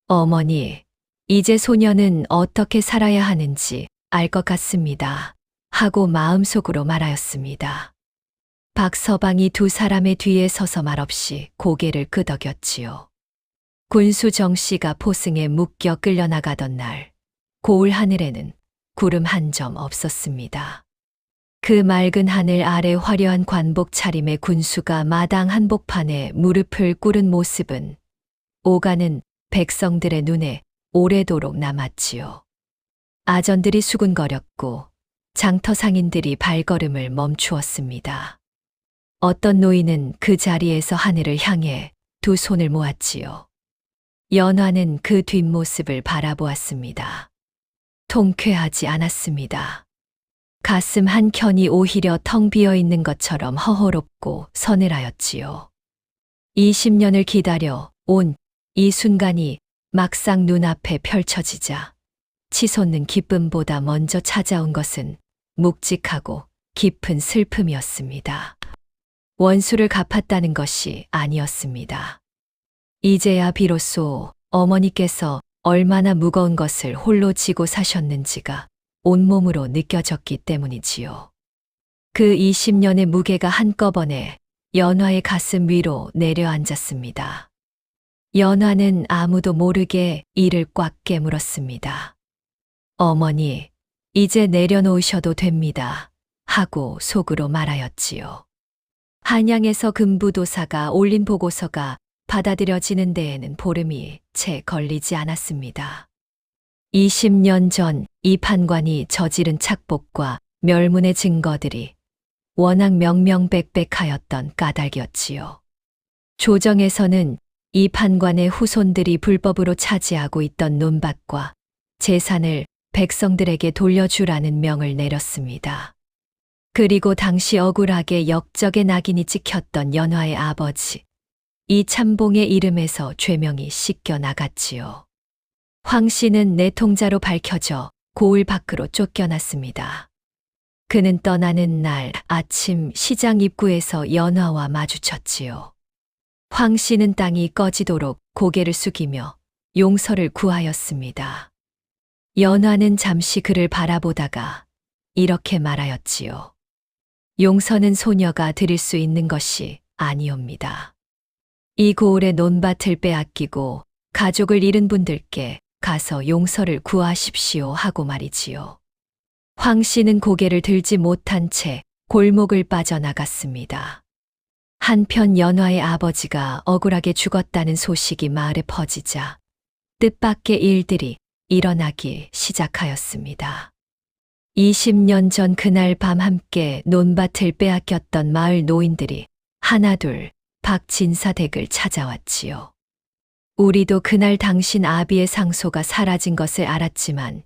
어머니, 이제 소녀는 어떻게 살아야 하는지 알 것 같습니다. 하고 마음속으로 말하였습니다. 박서방이 두 사람의 뒤에 서서 말없이 고개를 끄덕였지요. 군수 정씨가 포승에 묶여 끌려나가던 날, 고을 하늘에는 구름 한 점 없었습니다. 그 맑은 하늘 아래 화려한 관복 차림의 군수가 마당 한복판에 무릎을 꿇은 모습은 오가는 백성들의 눈에 오래도록 남았지요. 아전들이 수군거렸고 장터 상인들이 발걸음을 멈추었습니다. 어떤 노인은 그 자리에서 하늘을 향해 두 손을 모았지요. 연화는 그 뒷모습을 바라보았습니다. 통쾌하지 않았습니다. 가슴 한켠이 오히려 텅 비어 있는 것처럼 허허롭고 서늘하였지요. 20년을 기다려 온 이 순간이 막상 눈앞에 펼쳐지자 치솟는 기쁨보다 먼저 찾아온 것은 묵직하고 깊은 슬픔이었습니다. 원수를 갚았다는 것이 아니었습니다. 이제야 비로소 어머니께서 얼마나 무거운 것을 홀로 지고 사셨는지가 온몸으로 느껴졌기 때문이지요. 그 20년의 무게가 한꺼번에 연화의 가슴 위로 내려앉았습니다. 연화는 아무도 모르게 이를 꽉 깨물었습니다. 어머니, 이제 내려놓으셔도 됩니다. 하고 속으로 말하였지요. 한양에서 금부도사가 올린 보고서가 받아들여지는 데에는 보름이 채 걸리지 않았습니다. 20년 전 이 판관이 저지른 착복과 멸문의 증거들이 워낙 명명백백하였던 까닭이었지요. 조정에서는 이 판관의 후손들이 불법으로 차지하고 있던 논밭과 재산을 백성들에게 돌려주라는 명을 내렸습니다. 그리고 당시 억울하게 역적의 낙인이 찍혔던 연화의 아버지, 이 참봉의 이름에서 죄명이 씻겨 나갔지요. 황 씨는 내통자로 밝혀져 고을 밖으로 쫓겨났습니다. 그는 떠나는 날 아침 시장 입구에서 연화와 마주쳤지요. 황 씨는 땅이 꺼지도록 고개를 숙이며 용서를 구하였습니다. 연화는 잠시 그를 바라보다가 이렇게 말하였지요. 용서는 소녀가 드릴 수 있는 것이 아니옵니다. 이 고을의 논밭을 빼앗기고 가족을 잃은 분들께 가서 용서를 구하십시오 하고 말이지요. 황 씨는 고개를 들지 못한 채 골목을 빠져나갔습니다. 한편 연화의 아버지가 억울하게 죽었다는 소식이 마을에 퍼지자 뜻밖의 일들이 일어나기 시작하였습니다. 20년 전 그날 밤 함께 논밭을 빼앗겼던 마을 노인들이 하나둘 박진사 댁을 찾아왔지요. 우리도 그날 당신 아비의 상소가 사라진 것을 알았지만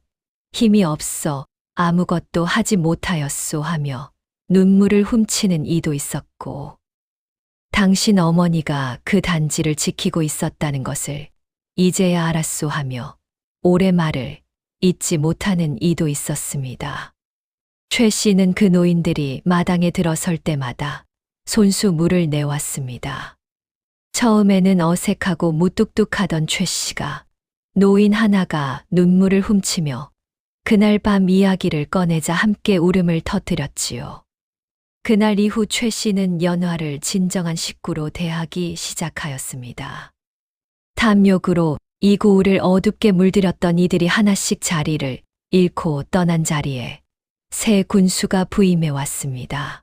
힘이 없어 아무것도 하지 못하였소 하며 눈물을 훔치는 이도 있었고, 당신 어머니가 그 단지를 지키고 있었다는 것을 이제야 알았소 하며 올해 말을 잊지 못하는 이도 있었습니다. 최 씨는 그 노인들이 마당에 들어설 때마다 손수 물을 내왔습니다. 처음에는 어색하고 무뚝뚝하던 최 씨가 노인 하나가 눈물을 훔치며 그날 밤 이야기를 꺼내자 함께 울음을 터뜨렸지요. 그날 이후 최 씨는 연화를 진정한 식구로 대하기 시작하였습니다. 탐욕으로 이 고을을 어둡게 물들였던 이들이 하나씩 자리를 잃고 떠난 자리에 새 군수가 부임해 왔습니다.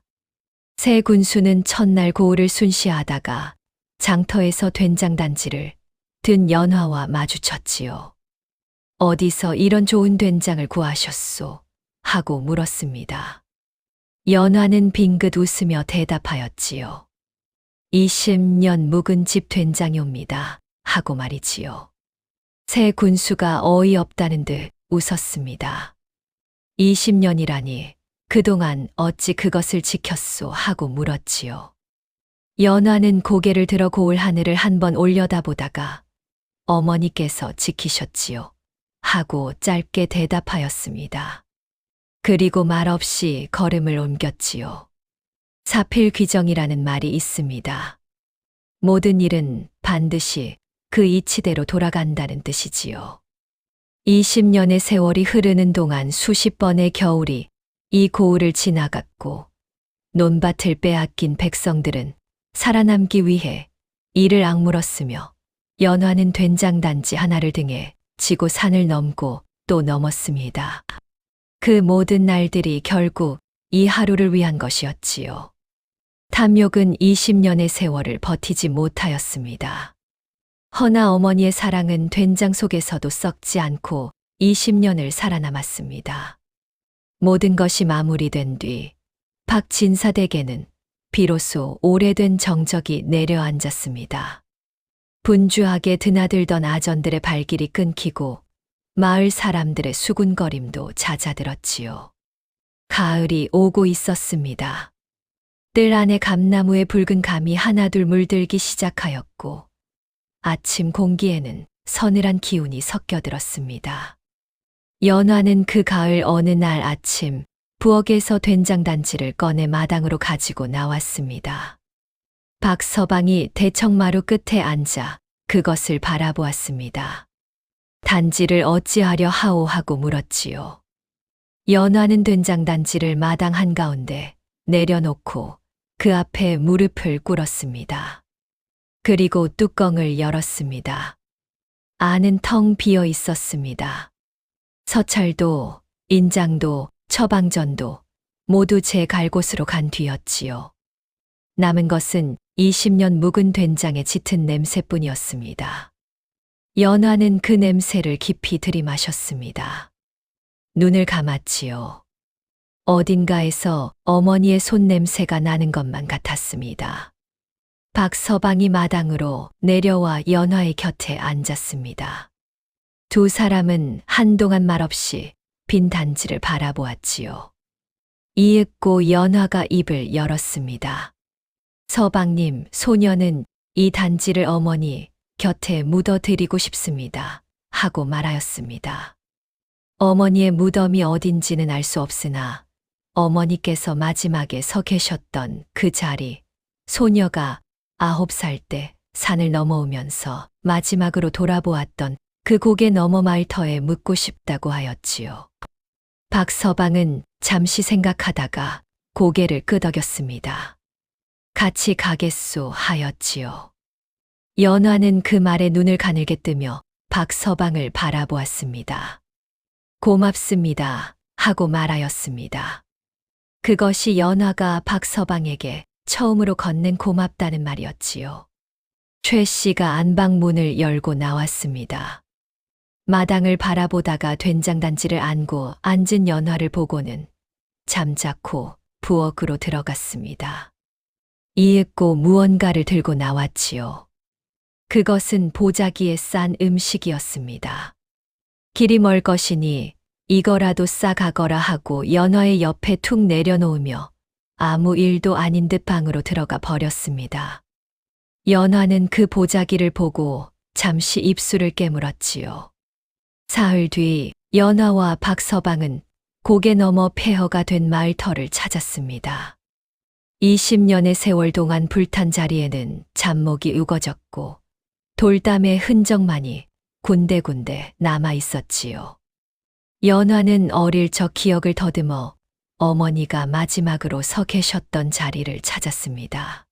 새 군수는 첫날 고을을 순시하다가 장터에서 된장단지를 든 연화와 마주쳤지요. 어디서 이런 좋은 된장을 구하셨소? 하고 물었습니다. 연화는 빙긋 웃으며 대답하였지요. 20년 묵은 집 된장이옵니다. 하고 말이지요. 새 군수가 어이없다는 듯 웃었습니다. 20년이라니 그동안 어찌 그것을 지켰소? 하고 물었지요. 연화는 고개를 들어 고을 하늘을 한번 올려다보다가 어머니께서 지키셨지요. 하고 짧게 대답하였습니다. 그리고 말없이 걸음을 옮겼지요. 사필귀정이라는 말이 있습니다. 모든 일은 반드시 그 이치대로 돌아간다는 뜻이지요. 20년의 세월이 흐르는 동안 수십 번의 겨울이 이 고을을 지나갔고 논밭을 빼앗긴 백성들은 살아남기 위해 이를 악물었으며 연화는 된장단지 하나를 등에 지고 산을 넘고 또 넘었습니다. 그 모든 날들이 결국 이 하루를 위한 것이었지요. 탐욕은 20년의 세월을 버티지 못하였습니다. 허나 어머니의 사랑은 된장 속에서도 썩지 않고 20년을 살아남았습니다. 모든 것이 마무리된 뒤 박진사댁에는 비로소 오래된 정적이 내려앉았습니다. 분주하게 드나들던 아전들의 발길이 끊기고 마을 사람들의 수군거림도 잦아들었지요. 가을이 오고 있었습니다. 뜰 안에 감나무의 붉은 감이 하나둘 물들기 시작하였고 아침 공기에는 서늘한 기운이 섞여들었습니다. 연화는 그 가을 어느 날 아침 부엌에서 된장단지를 꺼내 마당으로 가지고 나왔습니다. 박서방이 대청마루 끝에 앉아 그것을 바라보았습니다. 단지를 어찌하려 하오 하고 물었지요. 연화는 된장단지를 마당 한가운데 내려놓고 그 앞에 무릎을 꿇었습니다. 그리고 뚜껑을 열었습니다. 안은 텅 비어 있었습니다. 서찰도, 인장도, 처방전도 모두 제 갈 곳으로 간 뒤였지요. 남은 것은 20년 묵은 된장의 짙은 냄새뿐이었습니다. 연화는 그 냄새를 깊이 들이마셨습니다. 눈을 감았지요. 어딘가에서 어머니의 손냄새가 나는 것만 같았습니다. 박서방이 마당으로 내려와 연화의 곁에 앉았습니다. 두 사람은 한동안 말없이 빈 단지를 바라보았지요. 이윽고 연화가 입을 열었습니다. 서방님, 소녀는 이 단지를 어머니 곁에 묻어드리고 싶습니다. 하고 말하였습니다. 어머니의 무덤이 어딘지는 알 수 없으나 어머니께서 마지막에 서 계셨던 그 자리, 소녀가 9살 때 산을 넘어오면서 마지막으로 돌아보았던 그 고개 너머 말터에 묻고 싶다고 하였지요. 박서방은 잠시 생각하다가 고개를 끄덕였습니다. 같이 가겠소 하였지요. 연화는 그 말에 눈을 가늘게 뜨며 박서방을 바라보았습니다. 고맙습니다 하고 말하였습니다. 그것이 연화가 박서방에게 처음으로 건넨 고맙다는 말이었지요. 최 씨가 안방문을 열고 나왔습니다. 마당을 바라보다가 된장단지를 안고 앉은 연화를 보고는 잠자코 부엌으로 들어갔습니다. 이윽고 무언가를 들고 나왔지요. 그것은 보자기에 싼 음식이었습니다. 길이 멀 것이니 이거라도 싸가거라 하고 연화의 옆에 툭 내려놓으며 아무 일도 아닌 듯 방으로 들어가 버렸습니다. 연화는 그 보자기를 보고 잠시 입술을 깨물었지요. 사흘 뒤 연화와 박서방은 고개 넘어 폐허가 된 마을터를 찾았습니다. 20년의 세월 동안 불탄 자리에는 잡목이 우거졌고 돌담의 흔적만이 군데군데 남아 있었지요. 연화는 어릴 적 기억을 더듬어 어머니가 마지막으로 서 계셨던 자리를 찾았습니다.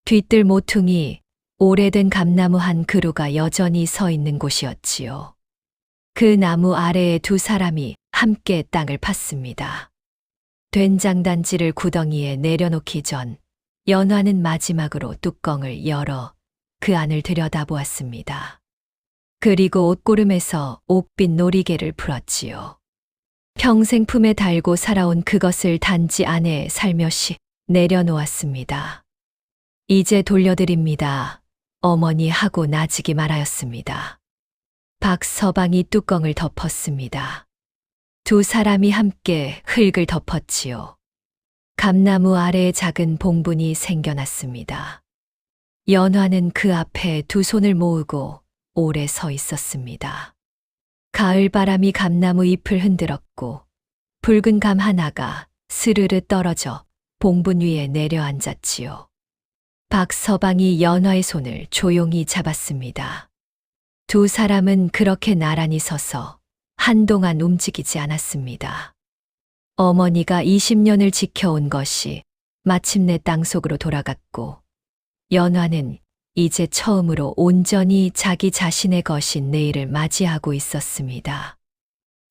뒤뜰 모퉁이 오래된 감나무 한 그루가 여전히 서 있는 곳이었지요. 그 나무 아래에 두 사람이 함께 땅을 팠습니다. 된장단지를 구덩이에 내려놓기 전 연화는 마지막으로 뚜껑을 열어 그 안을 들여다보았습니다. 그리고 옷고름에서 옥빛 놀이개를 풀었지요. 평생 품에 달고 살아온 그것을 단지 안에 살며시 내려놓았습니다. 이제 돌려드립니다. 어머니 하고 나지기 말하였습니다. 박서방이 뚜껑을 덮었습니다. 두 사람이 함께 흙을 덮었지요. 감나무 아래에 작은 봉분이 생겨났습니다. 연화는 그 앞에 두 손을 모으고 오래 서 있었습니다. 가을 바람이 감나무 잎을 흔들었고 붉은 감 하나가 스르르 떨어져 봉분 위에 내려앉았지요. 박서방이 연화의 손을 조용히 잡았습니다. 두 사람은 그렇게 나란히 서서 한동안 움직이지 않았습니다. 어머니가 20년을 지켜온 것이 마침내 땅속으로 돌아갔고 연화는 이제 처음으로 온전히 자기 자신의 것인 내일을 맞이하고 있었습니다.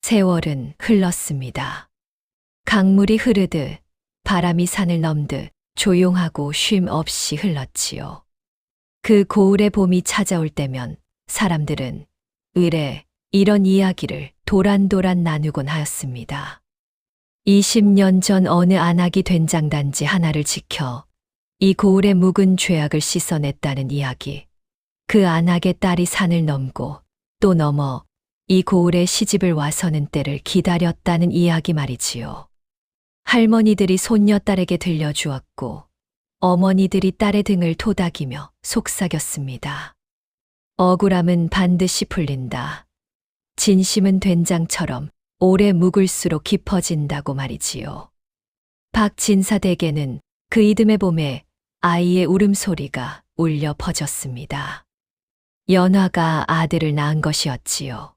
세월은 흘렀습니다. 강물이 흐르듯 바람이 산을 넘듯 조용하고 쉼 없이 흘렀지요. 그 고을의 봄이 찾아올 때면 사람들은 의례 이런 이야기를 도란도란 나누곤 하였습니다. 20년 전 어느 안악이 된장단지 하나를 지켜 이 고을의 묵은 죄악을 씻어냈다는 이야기. 그 안악의 딸이 산을 넘고 또 넘어 이 고을에 시집을 와서는 때를 기다렸다는 이야기 말이지요. 할머니들이 손녀딸에게 들려주었고 어머니들이 딸의 등을 토닥이며 속삭였습니다. 억울함은 반드시 풀린다. 진심은 된장처럼 오래 묵을수록 깊어진다고 말이지요. 박진사댁에는 그 이듬해 봄에 아이의 울음소리가 울려 퍼졌습니다. 연화가 아들을 낳은 것이었지요.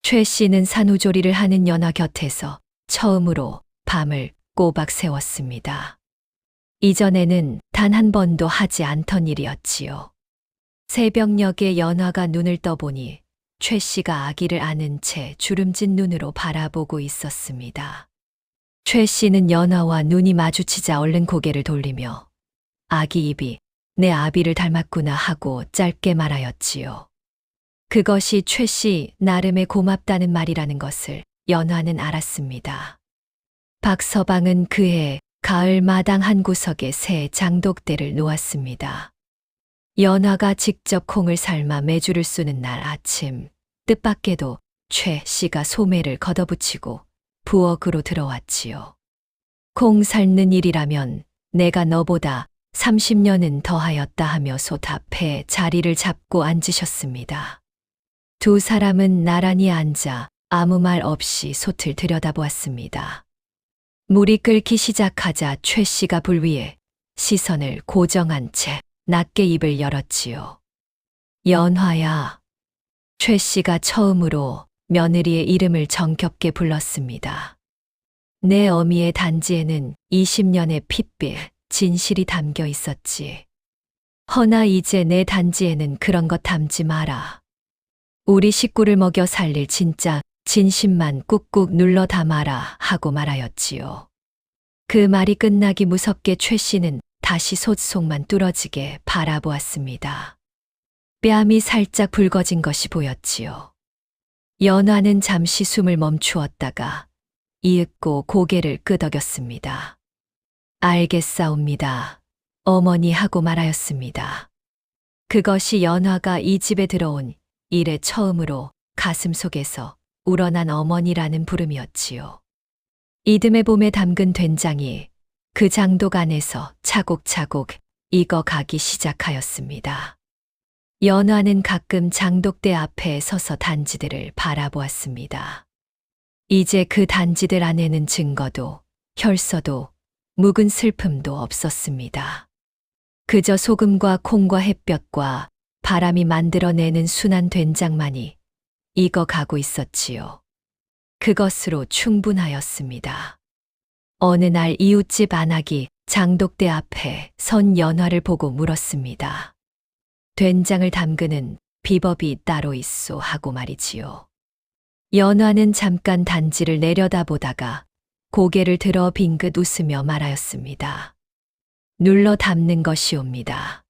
최 씨는 산후조리를 하는 연화 곁에서 처음으로 밤을 꼬박 새웠습니다. 이전에는 단 한 번도 하지 않던 일이었지요. 새벽녘에 연화가 눈을 떠보니 최 씨가 아기를 안은 채 주름진 눈으로 바라보고 있었습니다. 최 씨는 연화와 눈이 마주치자 얼른 고개를 돌리며 아기 입이 내 아비를 닮았구나 하고 짧게 말하였지요. 그것이 최 씨 나름의 고맙다는 말이라는 것을 연화는 알았습니다. 박서방은 그해 가을 마당 한 구석에 새 장독대를 놓았습니다. 연화가 직접 콩을 삶아 메주를 쓰는 날 아침, 뜻밖에도 최 씨가 소매를 걷어붙이고 부엌으로 들어왔지요. 콩 삶는 일이라면 내가 너보다 30년은 더하였다 하며 소답해 자리를 잡고 앉으셨습니다. 두 사람은 나란히 앉아 아무 말 없이 솥을 들여다보았습니다. 물이 끓기 시작하자 최 씨가 불 위에 시선을 고정한 채 낮게 입을 열었지요. 연화야. 최 씨가 처음으로 며느리의 이름을 정겹게 불렀습니다. 내 어미의 단지에는 20년의 핏빛, 진실이 담겨 있었지. 허나 이제 내 단지에는 그런 것 담지 마라. 우리 식구를 먹여 살릴 진짜 진심만 꾹꾹 눌러 담아라 하고 말하였지요. 그 말이 끝나기 무섭게 최 씨는 다시 솥속만 뚫어지게 바라보았습니다. 뺨이 살짝 붉어진 것이 보였지요. 연화는 잠시 숨을 멈추었다가 이윽고 고개를 끄덕였습니다. 알겠사옵니다. 어머니 하고 말하였습니다. 그것이 연화가 이 집에 들어온 이래 처음으로 가슴 속에서 우러난 어머니라는 부름이었지요. 이듬해 봄에 담근 된장이 그 장독 안에서 차곡차곡 익어가기 시작하였습니다. 연화는 가끔 장독대 앞에 서서 단지들을 바라보았습니다. 이제 그 단지들 안에는 증거도 혈서도 묵은 슬픔도 없었습니다. 그저 소금과 콩과 햇볕과 바람이 만들어내는 순한 된장만이 익어가고 있었지요. 그것으로 충분하였습니다. 어느 날 이웃집 안악이 장독대 앞에 선 연화를 보고 물었습니다. 된장을 담그는 비법이 따로 있소 하고 말이지요. 연화는 잠깐 단지를 내려다보다가 고개를 들어 빙긋 웃으며 말하였습니다. 눌러 담는 것이옵니다.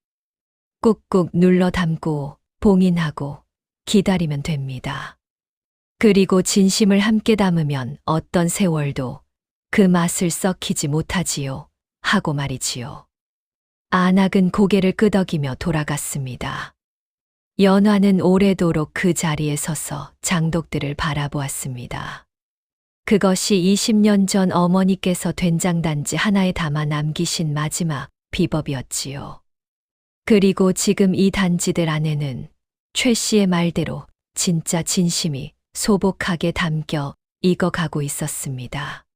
꾹꾹 눌러 담고 봉인하고 기다리면 됩니다. 그리고 진심을 함께 담으면 어떤 세월도 그 맛을 썩히지 못하지요. 하고 말이지요. 안악은 고개를 끄덕이며 돌아갔습니다. 연화는 오래도록 그 자리에 서서 장독들을 바라보았습니다. 그것이 20년 전 어머니께서 된장단지 하나에 담아 남기신 마지막 비법이었지요. 그리고 지금 이 단지들 안에는 최 씨의 말대로 진짜 진심이 소복하게 담겨 익어가고 있었습니다.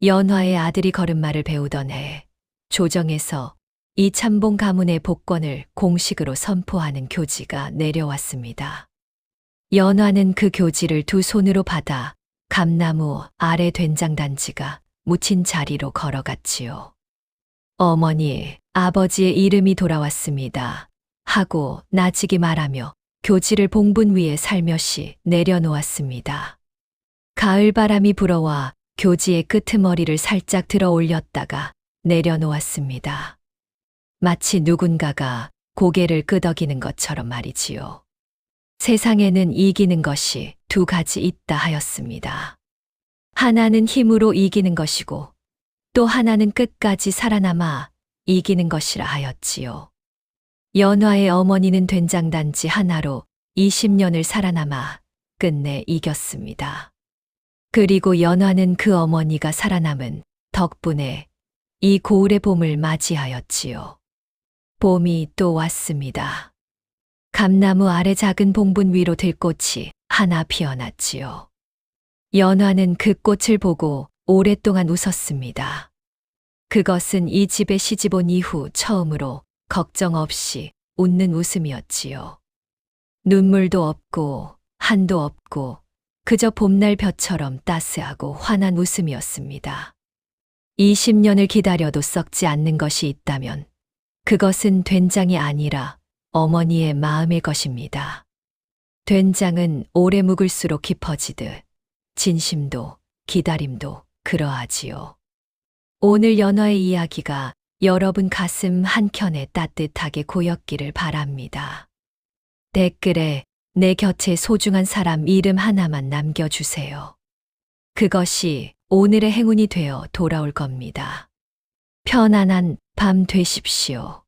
연화의 아들이 걸음마를 배우던 해 조정에서 이 참봉 가문의 복권을 공식으로 선포하는 교지가 내려왔습니다. 연화는 그 교지를 두 손으로 받아 감나무 아래 된장단지가 묻힌 자리로 걸어갔지요. 어머니, 아버지의 이름이 돌아왔습니다. 하고 나직이 말하며 교지를 봉분 위에 살며시 내려놓았습니다. 가을바람이 불어와 교지의 끄트머리를 살짝 들어 올렸다가 내려놓았습니다. 마치 누군가가 고개를 끄덕이는 것처럼 말이지요. 세상에는 이기는 것이 두 가지 있다 하였습니다. 하나는 힘으로 이기는 것이고 또 하나는 끝까지 살아남아 이기는 것이라 하였지요. 연화의 어머니는 된장단지 하나로 20년을 살아남아 끝내 이겼습니다. 그리고 연화는 그 어머니가 살아남은 덕분에 이 고을의 봄을 맞이하였지요. 봄이 또 왔습니다. 감나무 아래 작은 봉분 위로 들꽃이 하나 피어났지요. 연화는 그 꽃을 보고 오랫동안 웃었습니다. 그것은 이 집에 시집 온 이후 처음으로 걱정 없이 웃는 웃음이었지요. 눈물도 없고 한도 없고 그저 봄날 볕처럼 따스하고 환한 웃음이었습니다. 20년을 기다려도 썩지 않는 것이 있다면 그것은 된장이 아니라 어머니의 마음의 것입니다. 된장은 오래 묵을수록 깊어지듯 진심도 기다림도 그러하지요. 오늘 연화의 이야기가 여러분 가슴 한켠에 따뜻하게 고였기를 바랍니다. 댓글에 내 곁에 소중한 사람 이름 하나만 남겨주세요. 그것이 오늘의 행운이 되어 돌아올 겁니다. 편안한 밤 되십시오.